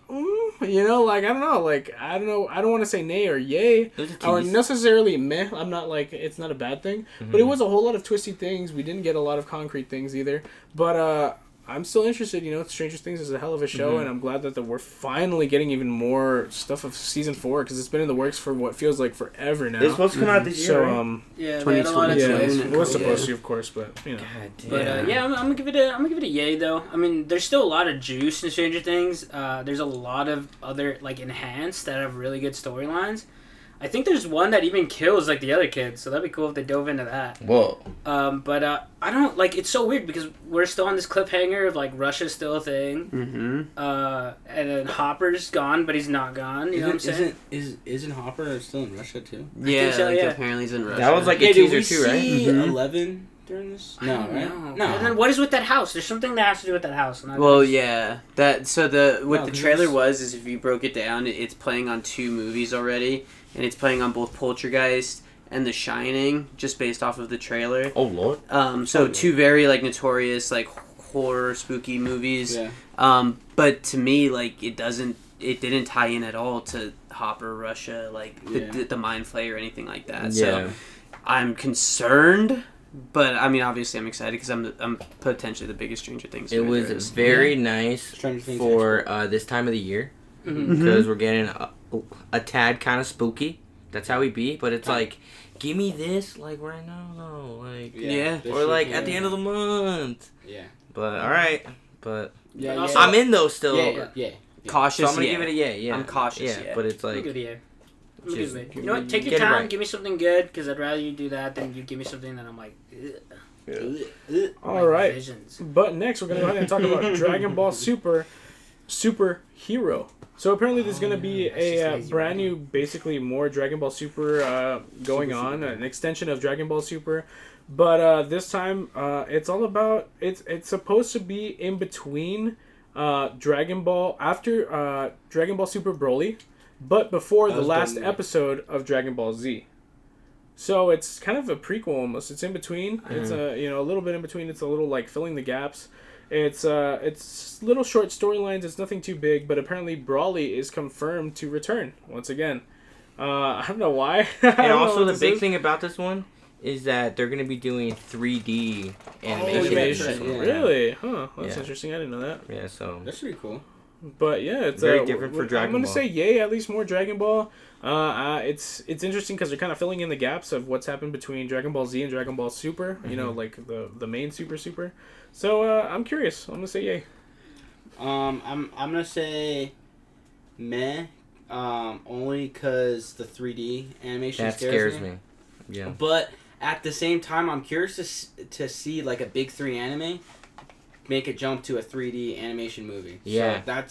I don't know. I don't want to say nay or yay or necessarily meh. I'm not like it's not a bad thing, but it was a whole lot of twisty things. We didn't get a lot of concrete things either. But I'm still interested. Stranger Things is a hell of a show, and I'm glad that we're finally getting even more stuff of season 4 because it's been in the works for what feels like forever now. It's supposed to come out this year. So 2020. It was supposed to, of course, but I'm gonna give it a yay though. I mean, there's still a lot of juice in Stranger Things. There's a lot of other like enhanced that have really good storylines. I think there's one that even kills like the other kids, so that'd be cool if they dove into that. Whoa. But I don't like. It's so weird because we're still on this cliffhanger of like Russia's still a thing. And then Hopper's gone, but he's not gone. You know what I'm saying? Isn't Hopper still in Russia too? Yeah, so, apparently he's in Russia. That was like a teaser too, right? 11 during this? No, right? No. And then what is with that house? There's something that has to do with that house. Well, yeah. The trailer is if you broke it down, it's playing on 2 movies already. And it's playing on both Poltergeist and The Shining, just based off of the trailer. Oh Lord! So 2 very like notorious like horror spooky movies. Yeah. But to me, like it didn't tie in at all to Hopper, Russia, like the Mind Flayer or anything like that. Yeah. So I'm concerned, but I mean, obviously, I'm excited because I'm potentially the biggest Stranger Things. It was very nice for this time of the year because we're getting a tad kind of spooky. That's how we be, but it's like, give me this like right now, though. Like or like at the end of the month. Yeah. But all right, but also, I'm in though still. Yeah. Cautious. So I'm gonna give it a yeah. I'm cautious. Yeah, but it's like. You know what? Take your time. Give me something good because I'd rather you do that than you give me something that I'm like. All right. Visions. But next we're gonna go ahead and talk about Dragon Ball Superhero. So apparently there's going to be a brand new, basically more Dragon Ball Super going on, an extension of Dragon Ball Super. But this time it's all about, it's supposed to be in between Dragon Ball, after Dragon Ball Super Broly, but before the last episode of Dragon Ball Z. So it's kind of a prequel almost. It's in between. It's a little bit in between. It's a little like filling the gaps. It's little short storylines. It's nothing too big, but apparently Brawly is confirmed to return once again. I don't know why. And also the big thing about this one is that they're going to be doing 3D animation. Really? Huh. That's interesting. I didn't know that. Yeah, so that's pretty cool. But yeah, it's very different for Dragon Ball. I'm gonna say yay, at least more Dragon Ball. It's interesting because they're kind of filling in the gaps of what's happened between Dragon Ball Z and Dragon Ball Super. You know, like the main Super. So I'm curious. I'm gonna say yay. I'm gonna say meh. Only because the 3D animation scares me. Yeah. But at the same time, I'm curious to see like a big 3 anime make a jump to a 3D animation movie. Yeah. So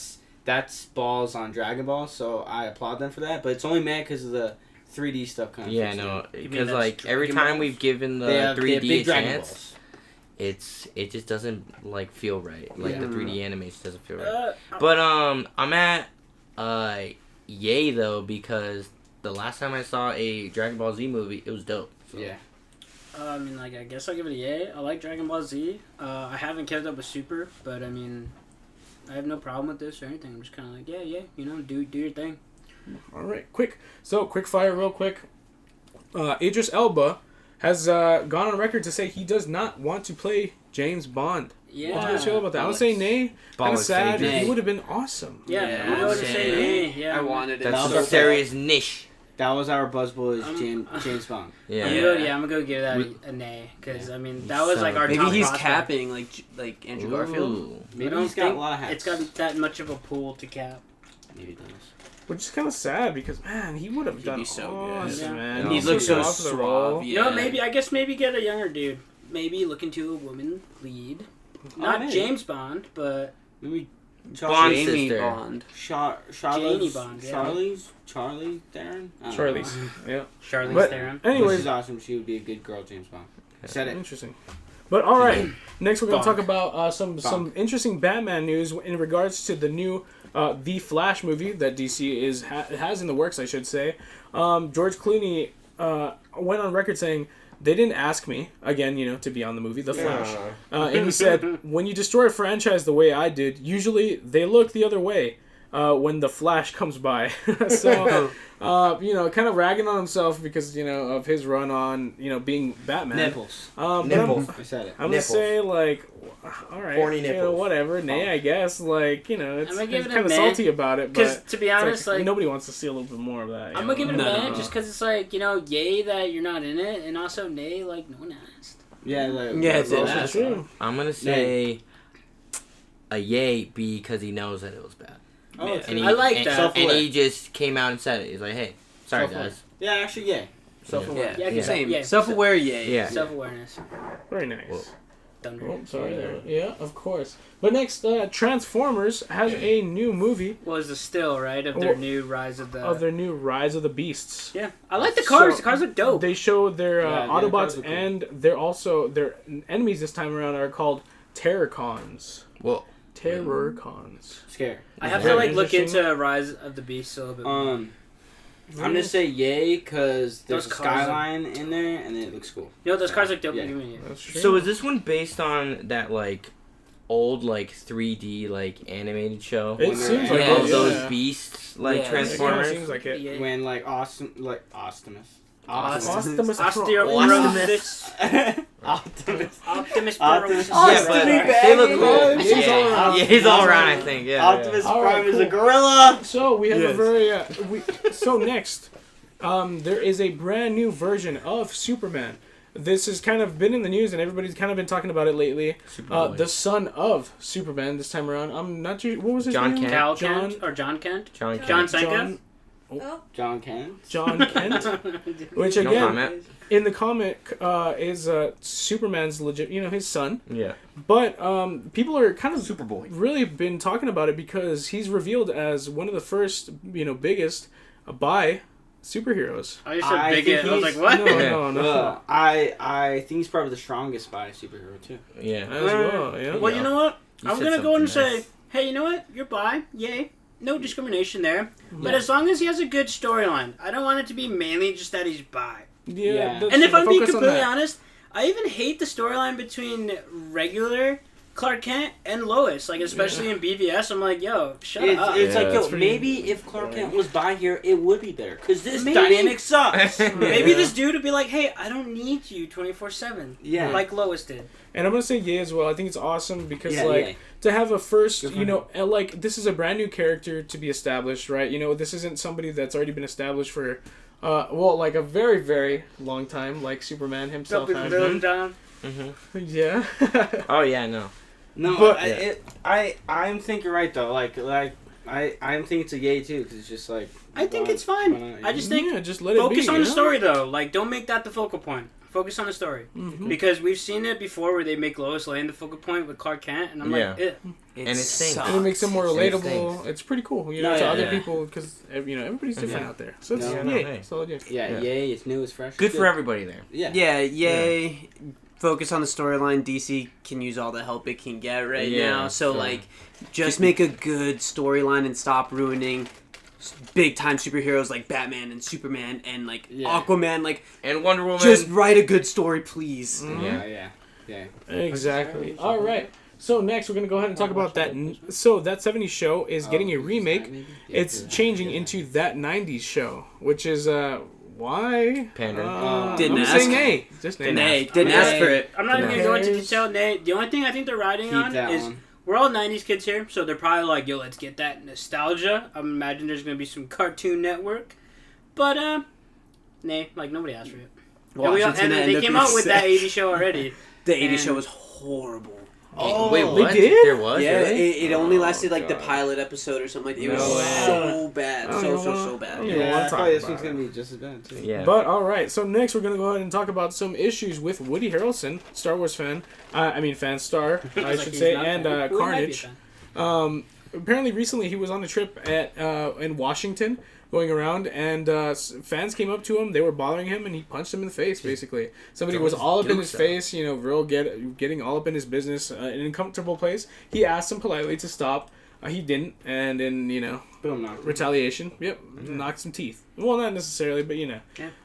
that's balls on Dragon Ball, so I applaud them for that. But it's only mad because of the 3D stuff kind of. Yeah, no, because like every time we've given the they have 3D a Dragon chance, Balls. it just doesn't like feel right. Like the 3D animation doesn't feel right. Uh, But I'm at yay though, because the last time I saw a Dragon Ball Z movie, it was dope. So. Yeah. I mean, like, I guess I'll give it a yay. I like Dragon Ball Z. I haven't kept up with Super, but I mean, I have no problem with this or anything. I'm just kind of like, yeah, you know, do your thing. All right, quick fire, real quick. Idris Elba has gone on record to say he does not want to play James Bond. Yeah. What do you feel about that? I would say nay. Kind of sad. He would have been awesome. Yeah, I would say nay. Yeah. I wanted it. That's a serious niche. That was our BuzzBoys James Bond. Yeah. I'm gonna go give that a nay, because I mean that was like our maybe top he's prospect. capping like Andrew Garfield. Ooh. Maybe I don't he's got a think lot of hats. It's got that much of a pool to cap. Maybe it does. Which is kind of sad because man, he would have done be so good. awesome, Yeah. man. And He he's looks so off the roll. suave. You know, maybe get a younger dude. Maybe look into a woman lead. Not maybe. James Bond, but Maybe Bond Jamie sister. Bond. Janie Bond, yeah. Charlie Theron? I don't Charlie's. know. Yeah. Charlize But Theron. But anyways, she's awesome. She would be a good girl, James Bond. Said it. interesting. But all right, next we're gonna talk about some Bonk. interesting Batman news in regards to the new The Flash movie that DC has in the works, I should say. George Clooney went on record saying, they didn't ask me, again, you know, to be on the movie The Flash. And he said, when you destroy a franchise the way I did, usually they look the other way when The Flash comes by. So, you know, kind of ragging on himself because, you know, of his run on, you know, being Batman. Nipples. Nipples. I said it. I'm going to say, like, all right, Horny you know, nipples. whatever, nay, I guess, like, you know, it's I'm gonna give it a kind of nay, salty about it, Because but to be it's honest, like nobody wants to see a little bit more of that. I'm gonna give it a No. nay, just because it's like, you know, yay that you're not in it, and also nay, like no one asked. Yeah, like, Yeah, it's That's that's true. I'm gonna say a yay because he knows that it was bad. Oh, Yeah. it's And he, I like and, that. And he just came out and said it. He's like, hey, sorry Self-aware. guys. Yeah, actually, yeah. Self-aware. Yeah, Yeah. Same. Yeah. Self-aware, yay. Yeah. Self-awareness. Very nice. Whoa. Thunder. Oh, sorry there. Yeah, of course. But next, Transformers has a new movie Was the still right of their Well, new Rise of the. of their new Rise of the Beasts. Yeah, I like the cars. So, The cars are dope. They show their Yeah, the cars Autobots, are cool. and they're also their enemies this time around are called Terrorcons. Whoa. Terrorcons. Scared. I have Very to like look interesting. into Rise of the Beast a little bit more. I'm gonna say yay because there's Those a cars are- skyline in there and it looks cool. You know, those cars look dope. Yeah. Yeah. That's true. So is this one based on that like old like 3D like animated show? It seems like Yeah, Of it, those yeah. beasts like Yeah, It kinda Transformers? seems like it. Yeah. When like Optimus. Optimus Optimus. Optimus. Optimus. Optimus. Yeah, but they look cool. He's all Yeah, around. yeah, he's all around. I think. Yeah. Optimus All right, Prime is a cool. gorilla. So we have a Yes. very so next, there is a brand new version of Superman. This has kind of been in the news, and everybody's kind of been talking about it lately. Superboy. The son of Superman this time around. I'm not sure what was his John name. Kent. Cal John. Kent or John Kent. John John Kent. Senka. Oh, John Cannon. John Kent. Which No again, comment. in the comic, is Superman's legit, his son. Yeah. But people are kind of Superboy. really been talking about it because he's revealed as one of the first, biggest bi superheroes. I just I said think bigot. I was he's- like, what? No. I think he's probably the strongest bi superhero too. Yeah. As well, yeah. Well, you know what? You I'm said gonna go and something say, nice. hey, you know what? You're bi. Yay. No discrimination there. But Yeah. as long as he has a good storyline, I don't want it to be mainly just that he's bi. Yeah. that's- And if I'm being focus on completely that. honest, I even hate the storyline between regular Clark Kent and Lois. Like, especially in BVS, I'm like, yo, shut up. It's Yeah, like, that's yo, pretty maybe if Clark Kent was by here, it would be better. Because this Maybe. dynamic sucks. Maybe this dude would be like, hey, I don't need you 24/7. Yeah. Like Lois did. And I'm gonna say yay as well. I think it's awesome because Yeah, like yay. to have a first, Good for him. and, like this is a brand new character to be established, right? This isn't somebody that's already been established for, like a very very long time, like Superman himself has been. Down. Mm-hmm. Yeah. Oh yeah, no. No, But- I'm thinking right though. I'm thinking it's a yay too because it's just like. I think why- it's fine. why not? I just think yeah, just let it be. focus on the you know? story though. Like, don't make that the focal point. Focus on the story. Because we've seen it before where they make Lois Lane the focal point with Clark Kent, and I'm like, and it stinks. And it makes him more It relatable. stinks. It's pretty cool, to other people, because everybody's different out there. So it's yay. Solid yay. Yay! It's new, it's fresh. Good for everybody there. Yay. Focus on the storyline. DC can use all the help it can get now. So like, just make a good storyline and stop ruining big time superheroes like Batman and Superman and like Aquaman, like, and Wonder Woman. Just write a good story, please. Yeah. Exactly. All right. So next we're gonna go ahead and talk about that. So that '70s show is getting a remake. It's changing into that '90s show, which is why? Pandering. Didn't I'm ask. saying nay. Just nay. Didn't ask for it. I'm not even gonna go into detail. Nate, the only thing I think they're riding on is we're all '90s kids here, so they're probably like, "Yo, let's get that nostalgia." I imagine there's gonna be some Cartoon Network, but nay, like nobody asked for it. And they came out with that '80s show already. The '80s show was horrible. Oh, wait, what? They did? There was? Yeah, really? it only lasted like the pilot episode or something like that. It was so bad. So bad. Probably this one's going to be just as bad, too. Yeah. But alright, so next we're going to go ahead and talk about some issues with Woody Harrelson, Star Wars fan. Fan star, I should say, and Carnage. Apparently recently he was on a trip in Washington, going around, and fans came up to him. They were bothering him, and he punched them in the face. Basically, somebody was all up in his face. Getting all up in his business, in an uncomfortable place. He asked him politely to stop. He didn't, and in Boom, retaliation, knocked some teeth. Well, not necessarily, but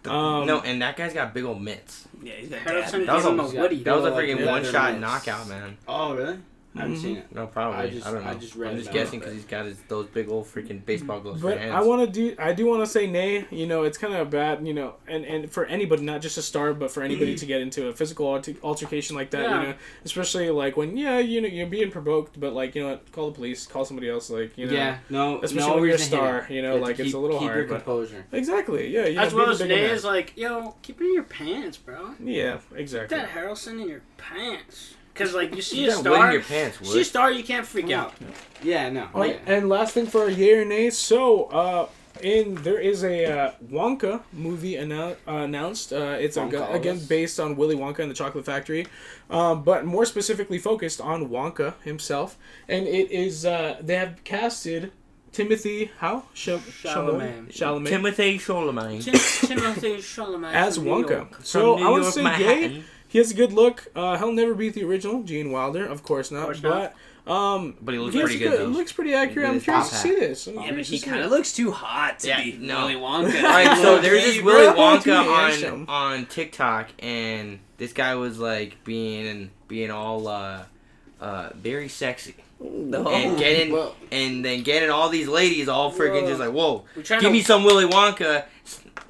no, and that guy's got big old mitts. Yeah, he's got Harrelson That was gave him a Woody. That was a freaking one-shot knockout, man. Oh, really? I haven't seen it. No, probably. I don't know. I just read I'm just it guessing because he's got those big old freaking baseball gloves for But hands. I do want to say nay. It's kind of bad, and for anybody, not just a star, but for anybody to get into a physical altercation like that, especially like when you're being provoked, but like call the police, call somebody else, especially when you're a star, it's a little keep hard. Your composure. Exactly, yeah. As well as nay is like, keep it in your pants, bro. Yeah, exactly. Put that Harrelson in your pants. Because, you see you a star, your pants, see a star, you can't freak out. Yeah, no. All right, and last thing for a yay or nay. So, there is a Wonka movie announced. It's again based on Willy Wonka and the Chocolate Factory, but more specifically focused on Wonka himself. And it is they have casted Timothy Chalamet. Timothy Chalamet. Timothy Chalamet as Wonka. So I would say yay. He has a good look. He'll never beat the original Gene Wilder, of course not. But he looks pretty good. He looks pretty accurate. I'm curious to see this. But he kind of looks too hot to be Willy Wonka. Alright, so there's this Willy Wonka on TikTok, and this guy was like being all very sexy. And getting all these ladies all freaking just like, whoa, give me some Willy Wonka.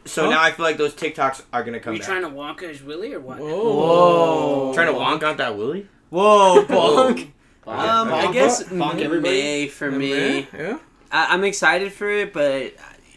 So now I feel like those TikToks are gonna come back. Are you trying to Wonka his Willy or what? Whoa. Trying to Wonk out that Willy? Whoa, bonk. I guess bonk everybody. May for me. Yeah. I'm excited for it, but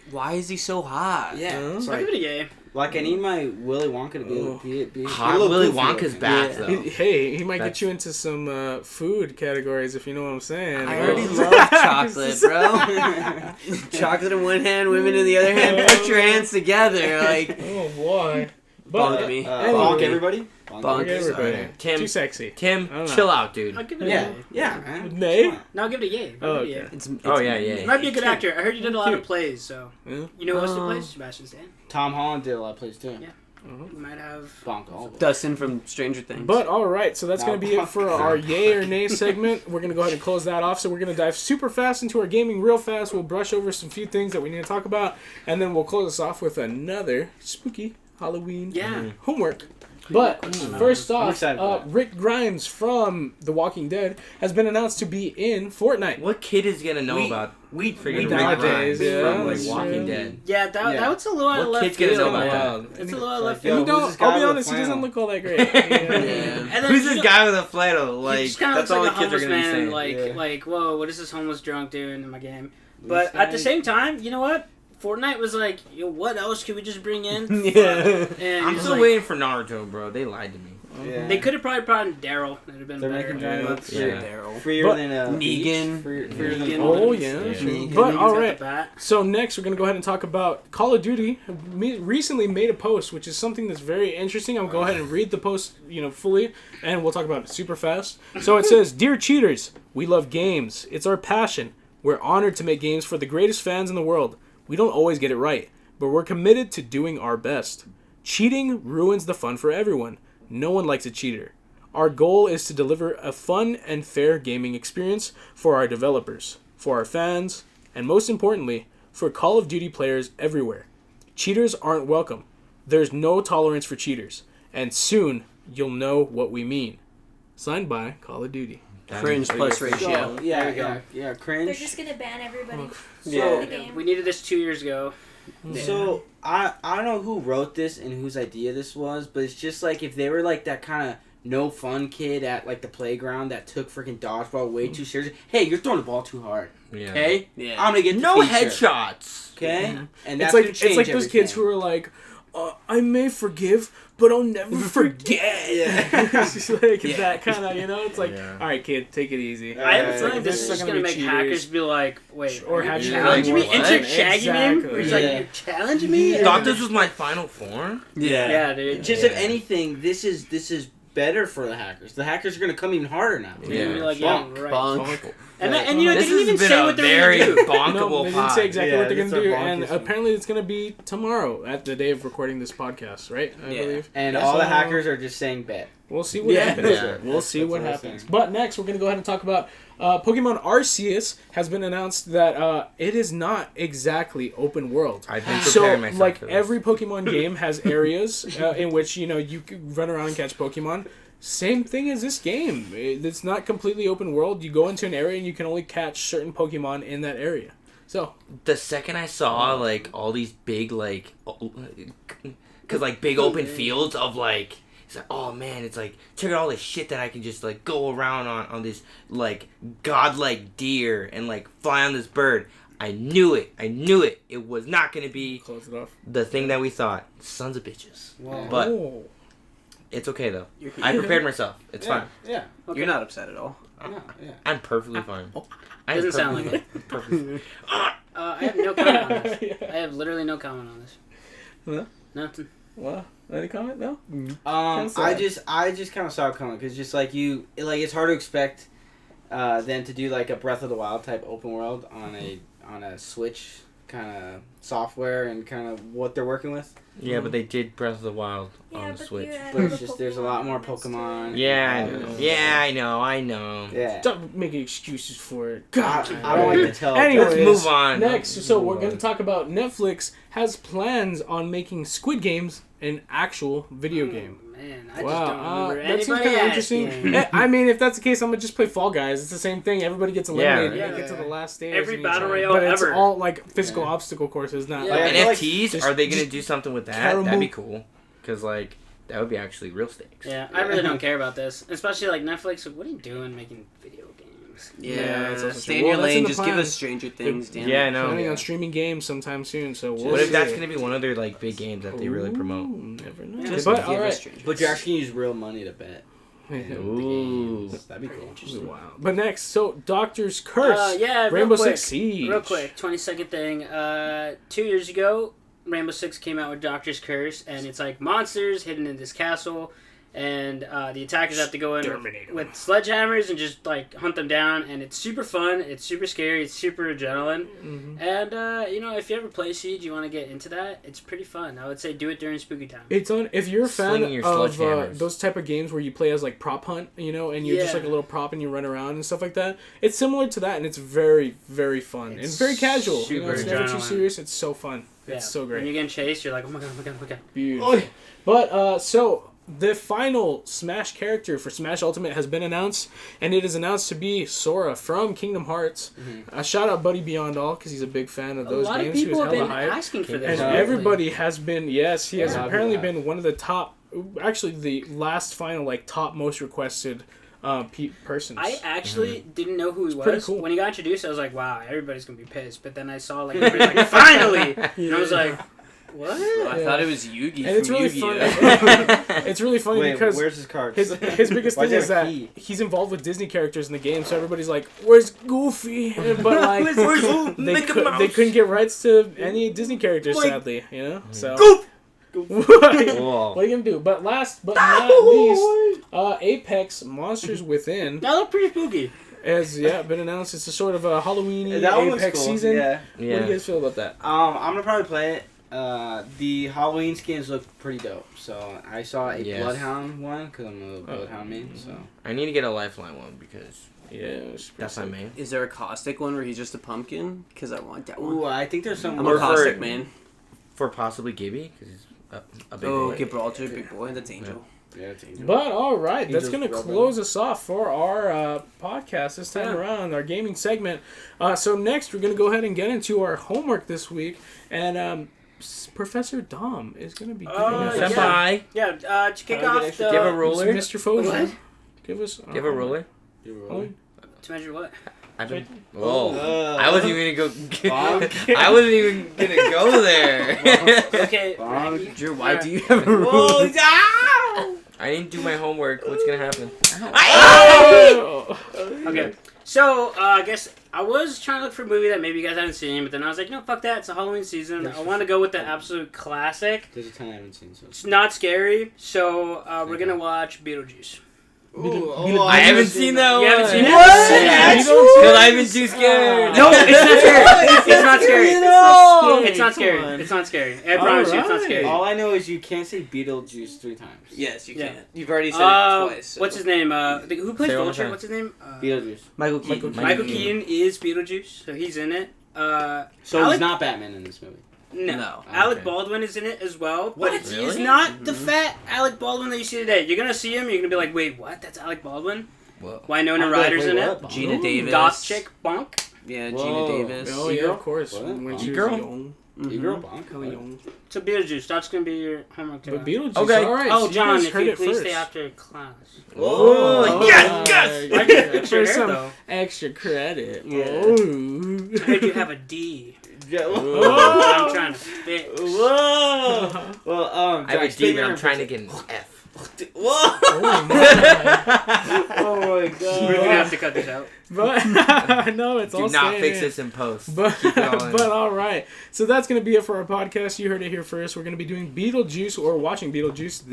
why is he so hot? Yeah. I'll give it a yay. Like, I need my Willy Wonka to be hot. Willy Wonka's back, though. He might get you into some food categories, if you know what I'm saying. I already love chocolate, bro. Chocolate in one hand, women in the other hand. Put your hands together, like. Oh boy. Bonk me. Bonk everybody. Bonk everybody. Tim, too sexy. Tim, chill out, dude. I'll give it a yay. Yeah, man. Nay? No, I'll give it a yay. Oh, okay. yeah. He might be a good actor. I heard he did a lot of plays, so. Yeah. You know who else did plays? Sebastian Stan. Tom Holland did a lot of plays, too. Yeah. We might have Bonk all of them. Dustin from Stranger Things. But alright, so that's going to be it for our yay or nay segment. We're going to go ahead and close that off. So we're going to dive super fast into our gaming real fast. We'll brush over some few things that we need to talk about. And then we'll close us off with another spooky Halloween homework. But first off, Rick Grimes from The Walking Dead has been announced to be in Fortnite. What kid is going to know about freaking nowadays, from Walking Dead? Yeah, that was a little out of left field. What kid's going to know about that? It's a little out of left I'll field. be honest, he doesn't look all that great. And who's this guy with a flannel? Like, just kind of that's looks all like the a kids are homeless going to man. be saying. Like, whoa, what is this homeless drunk doing in my game? But at the same time, you know what? Fortnite was like, yo, what else could we just bring in? Yeah. And I'm still waiting for Naruto, bro. They lied to me. Yeah. They could have probably brought in Daryl. That would have been They're better. making giant boats. Daryl. Freer But than Negan. Freer than Negan. Oh yeah. Negan. But Negan's all got right. the bat. So next, we're gonna go ahead and talk about Call of Duty. Recently made a post, which is something that's very interesting. I'll go ahead and read the post, fully, and we'll talk about it super fast. So it says, "Dear cheaters, we love games. It's our passion. We're honored to make games for the greatest fans in the world. We don't always get it right, but we're committed to doing our best. Cheating ruins the fun for everyone. No one likes a cheater. Our goal is to deliver a fun and fair gaming experience for our developers, for our fans, and most importantly, for Call of Duty players everywhere. Cheaters aren't welcome. There's no tolerance for cheaters. And soon, you'll know what we mean." Signed by Call of Duty. Cringe plus ratio. Yeah, cringe. They're just gonna ban everybody Yeah. from the game. We needed this 2 years ago. So I don't know who wrote this and whose idea this was, but it's just like if they were like that kind of no fun kid at like the playground that took freaking dodgeball way too seriously. Hey, you're throwing the ball too hard. Yeah. Okay, Yeah. I'm gonna get the No feature. headshots. Okay, and that's It's like gonna change those kids everything. who are like, "I may forgive, but I'll never forget." It's just like that kind of, It's like, all right, kid, take it easy. I have a feeling Like, this is just not gonna make be hackers cheaters. be like, wait, Or are you hackers challenging me? like, Into what? shagging me? Exactly. Where he's Yeah. like, you're challenging me? You thought this was my final form? Yeah, dude. Just if anything, this is better for the hackers. The hackers are gonna come even harder now. You're gonna be like, yeah, right. Bunk. And they This didn't even has been say a what they're very gonna do. bonkable No, they didn't pod. say exactly what they're this gonna is do, a and bonkers one. apparently it's gonna be tomorrow at the day of recording this podcast, right? I believe. And Yeah, all the so hackers are just saying bet. We'll see what Yeah. happens. Yeah. We'll see That's what what I'm happens. saying. But next, we're gonna go ahead and talk about Pokemon Arceus. Has been announced that it is not exactly open world. I've been So, preparing myself like for this. every Pokemon game has areas in which you can run around and catch Pokemon. Same thing as this game. It's not completely open world. You go into an area and you can only catch certain Pokemon in that area. So The second I saw like all these big like, cause like big open fields of like, it's like, oh man, it's like check out all this shit that I can just like go around on this like godlike deer and like fly on this bird. I knew it. It was not gonna be close it off. the thing that we thought. Sons of bitches. Whoa. But Oh. it's okay though. I prepared myself. It's fine. Yeah. You're not upset at all. No, yeah. I'm perfectly fine. I'm Doesn't sound like perfectly it. perfectly- I have no comment on this. I have literally no comment on this. Huh? Nothing. Well, any comment? No. I sad. just kind of saw it coming because just like it's hard to expect them to do like a Breath of the Wild type open world on a Switch kind of software and kind of what they're working with. Yeah, but they did Breath of the Wild on the but Switch. you add But all it's the just there's a lot more elements to Pokemon. it. Yeah, I know. Yeah, I know. Yeah. Stop making excuses for it. I, God. I don't like to tell. Anyways, Let's move on. Next, so we're Move going on. to talk about Netflix has plans on making Squid Games an actual video game. Man, I Wow, just don't remember that seems anybody kind of interesting. asking. I mean, if that's the case, I'm gonna just play Fall Guys. It's the same thing. Everybody gets eliminated Yeah. and get to the last stage. Every and battle each- royale but it's ever. all like physical obstacle courses, not Yeah. like I feel like NFTs, just- are they going to just do something with that? caramel- That'd be cool. Because, like, that would be actually real stakes. Yeah, I really don't care about this. Especially like Netflix. Like, what are you doing making video games? Yeah, that's also Stay true. in your Well, that's in lane. the Just give plan. us Stranger Things. Damn Yeah, I it. know. planning on streaming games sometime soon. So we'll What if see. that's going to be one of their, like, big games that they really promote? Ooh, never know. Just but give all us right. Stranger But you're actually gonna use real money to bet. Ooh. That'd be cool. Wow. But next, so Doctor's Curse. Yeah, real Rainbow quick, Six Siege. Real quick, 20-second thing. 2 years ago, Rainbow Six came out with Doctor's Curse, and it's like monsters hidden in this castle, and the attackers have to go in with sledgehammers and just like hunt them down, and it's super fun, it's super scary, it's super adrenaline, and if you ever play Siege, you want to get into that, it's pretty fun. I would say do it during spooky time. It's on if you're a fan Slinging your of sledgehammers. those type of games where you play as like prop hunt, and you're just Yeah. like a little prop and you run around and stuff like that. It's similar to that, and it's very, very fun and It's very casual. super It's never too adrenaline. serious. It's so fun. Yeah. It's so When great. you're getting chased, you're like, oh my god, oh my god, oh my god. Beautiful. But so the final Smash character for Smash Ultimate has been announced, and it is announced to be Sora from Kingdom Hearts. Shout out Buddy Beyond All because he's a big fan of A those lot games. of He people was have been hella hyped. asking for And this. everybody has been, yes, he has Yeah, apparently yeah. been one of the top, actually the last final, like, top most requested persons. I actually didn't know who he was. pretty cool. When he got introduced, I was like, wow, everybody's going to be pissed. But then I saw, like, everybody's like, finally! And I was like, What? I thought it was Yugi. And it's from really Yu-Gi-Oh. funny. It's really funny Wait, because where's his card? his biggest Why thing does is he have that a key? he's involved with Disney characters in the game, so everybody's like, "Where's Goofy?" But like, they couldn't get rights to any Disney characters, sadly. You know, so. What are you gonna do? But last but not least, Apex Monsters Within That looked pretty spooky. has been announced. It's a sort of a Halloween That one looks Apex cool. season. Yeah. What do you guys feel about that? I'm gonna probably play it. The Halloween skins look pretty dope. So I saw a Yes. Bloodhound one because I'm a Bloodhound main. So I need to get a Lifeline one because that's my main. Is there a caustic one where he's just a pumpkin? Because I want that one. ooh, I think there's some. I'm a caustic man. For possibly Gibby, because he's a big Oh, boy. Gibraltar, big boy. That's Angel. Yeah, it's Angel. But all right, that's Angel's gonna Brother. close us off for our podcast this time around, our gaming segment. So next, we're gonna go ahead and get into our homework this week, and Professor Dom is gonna be giving us Senpai, Yeah, to kick off the... give a ruler. Mr. Foger. What? Give us Give a ruler. To measure what? I don't. Whoa! I wasn't even gonna go. I wasn't even gonna go there. Okay. Drew, why do you have a rule? I didn't do my homework. What's gonna happen? Okay. So, I guess I was trying to look for a movie that maybe you guys haven't seen, but then I was like, no, fuck that. It's a Halloween season. I want to go with the absolute classic. There's a ton I haven't seen. So. It's not scary, so we're going to watch Beetlejuice. I haven't seen that one. You haven't seen it? Because I've been too scared. No, it's not scary. It's not scary. It's not scary. Come on. It's not scary. I promise you, it's not scary. All I know is you can't say Beetlejuice 3 times. Yes, you Yeah. can. You've already said it twice. So. What's his name? Who plays Say it one more Vulture? time. What's his name? Beetlejuice. Michael Keaton. Michael Keaton is Beetlejuice, so he's in it. So he's not Batman in this movie. No. Oh, Alec okay. Baldwin is in it as well, but he's Really? not the fat Alec Baldwin that you see today. You're gonna see him, you're gonna be like, wait, what? That's Alec Baldwin? Whoa. Winona I'm like, Ryder's wait, in what? it. Gina Davis. Goth chick, Bonk. Yeah, Whoa. Gina Davis. Oh yeah, E-girl? of course. What? When she was E-girl? young. E-girl Bonk. Young. So Beetlejuice, that's gonna be your homework today. But Beetlejuice. Okay. All right. Oh, so you John, guys if heard you it please first. stay after class. Oh, yes, I get extra For hair, some though. extra credit. Yeah. Oh. I heard you have a D. Yeah. I'm trying to fix. Whoa. Well, I have a Jack, D, stay but I'm there trying to for- get an F. Whoa. Oh my. Oh my god. We're gonna have to cut this out. But no, it's all Do not staying fix in. this in post. But, Keep going. but all right, so that's gonna be it for our podcast. You heard it here first. We're gonna be doing Beetlejuice or watching Beetlejuice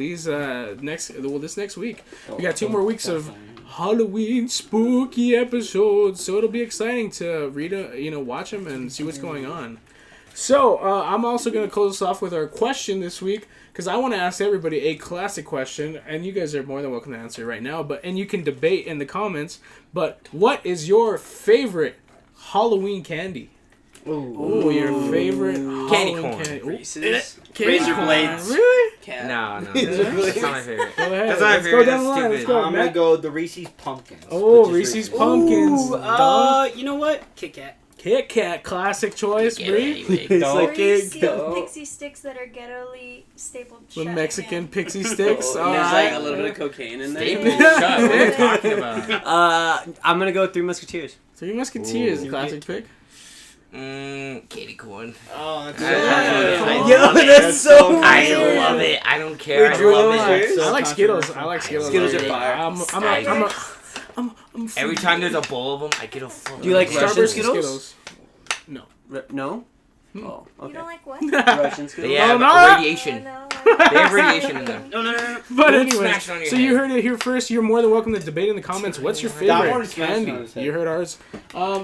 this next week. We got 2 more weeks of Halloween spooky episodes, so it'll be exciting to watch them and see what's going on. So I'm also gonna close us off with our question this week, because I want to ask everybody a classic question, and you guys are more than welcome to answer right now. And you can debate in the comments. But what is your favorite Halloween candy? Ooh, your favorite Candy Halloween corn. candy. Ooh, Reese's. Razor blades. Really? Cat. No, that's not my favorite. Go ahead. That's not my Let's go favorite. down the That's line. Let's stupid. go. I'm gonna Matt. go the Reese's Pumpkins. Oh, but just Reese's Pumpkins. You know what? Kit Kat. Kit Kat, classic choice, Bree. It's Or like you see go. pixie sticks that are ghettoly stapled With shut Mexican again. pixie sticks. Oh, All there's right. like a little bit of cocaine in there. Staple shut. What are you talking about? I'm gonna go 3 Musketeers. Three Musketeers, Ooh. classic pick. Candy corn. Oh, that's I love it. that's so good. I love it. I don't care. Wait, I love Drew, it. I like Skittles. I like Skittles. Skittles are I love fire. I'm Every time there's a bowl of them, I get a full. Do you like Russian Starburst Skittles? No. No? Hmm. Oh, You okay. don't like what? Russian Skittles? They have no. radiation. No, They have radiation in them. No. But Don't anyway, smash it on your so you head. heard it here first. You're more than welcome to debate in the comments. What's your That one favorite smashed candy? on his head. You heard ours.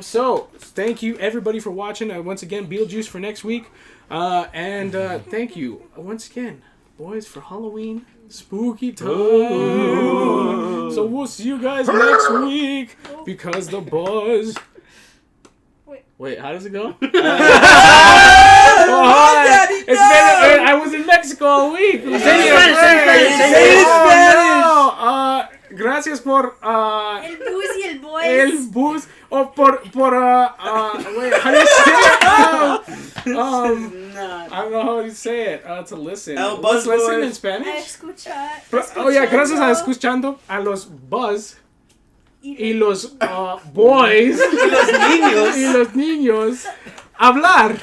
So thank you everybody for watching. Once again, Beetlejuice for next week. And thank you once again, boys, for Halloween spooky time. So we'll see you guys next week because the buzz. Wait, how does it go? It's been, I was in Mexico all week. Say it in Spanish. Gracias por El booze y el boys. el bus o por wait, how do you say it? I don't know how you say it. To listen. Let's listen in A Spanish. escuchar. Oh yeah, gracias a escuchando a los buzz y los boys y los niños hablar.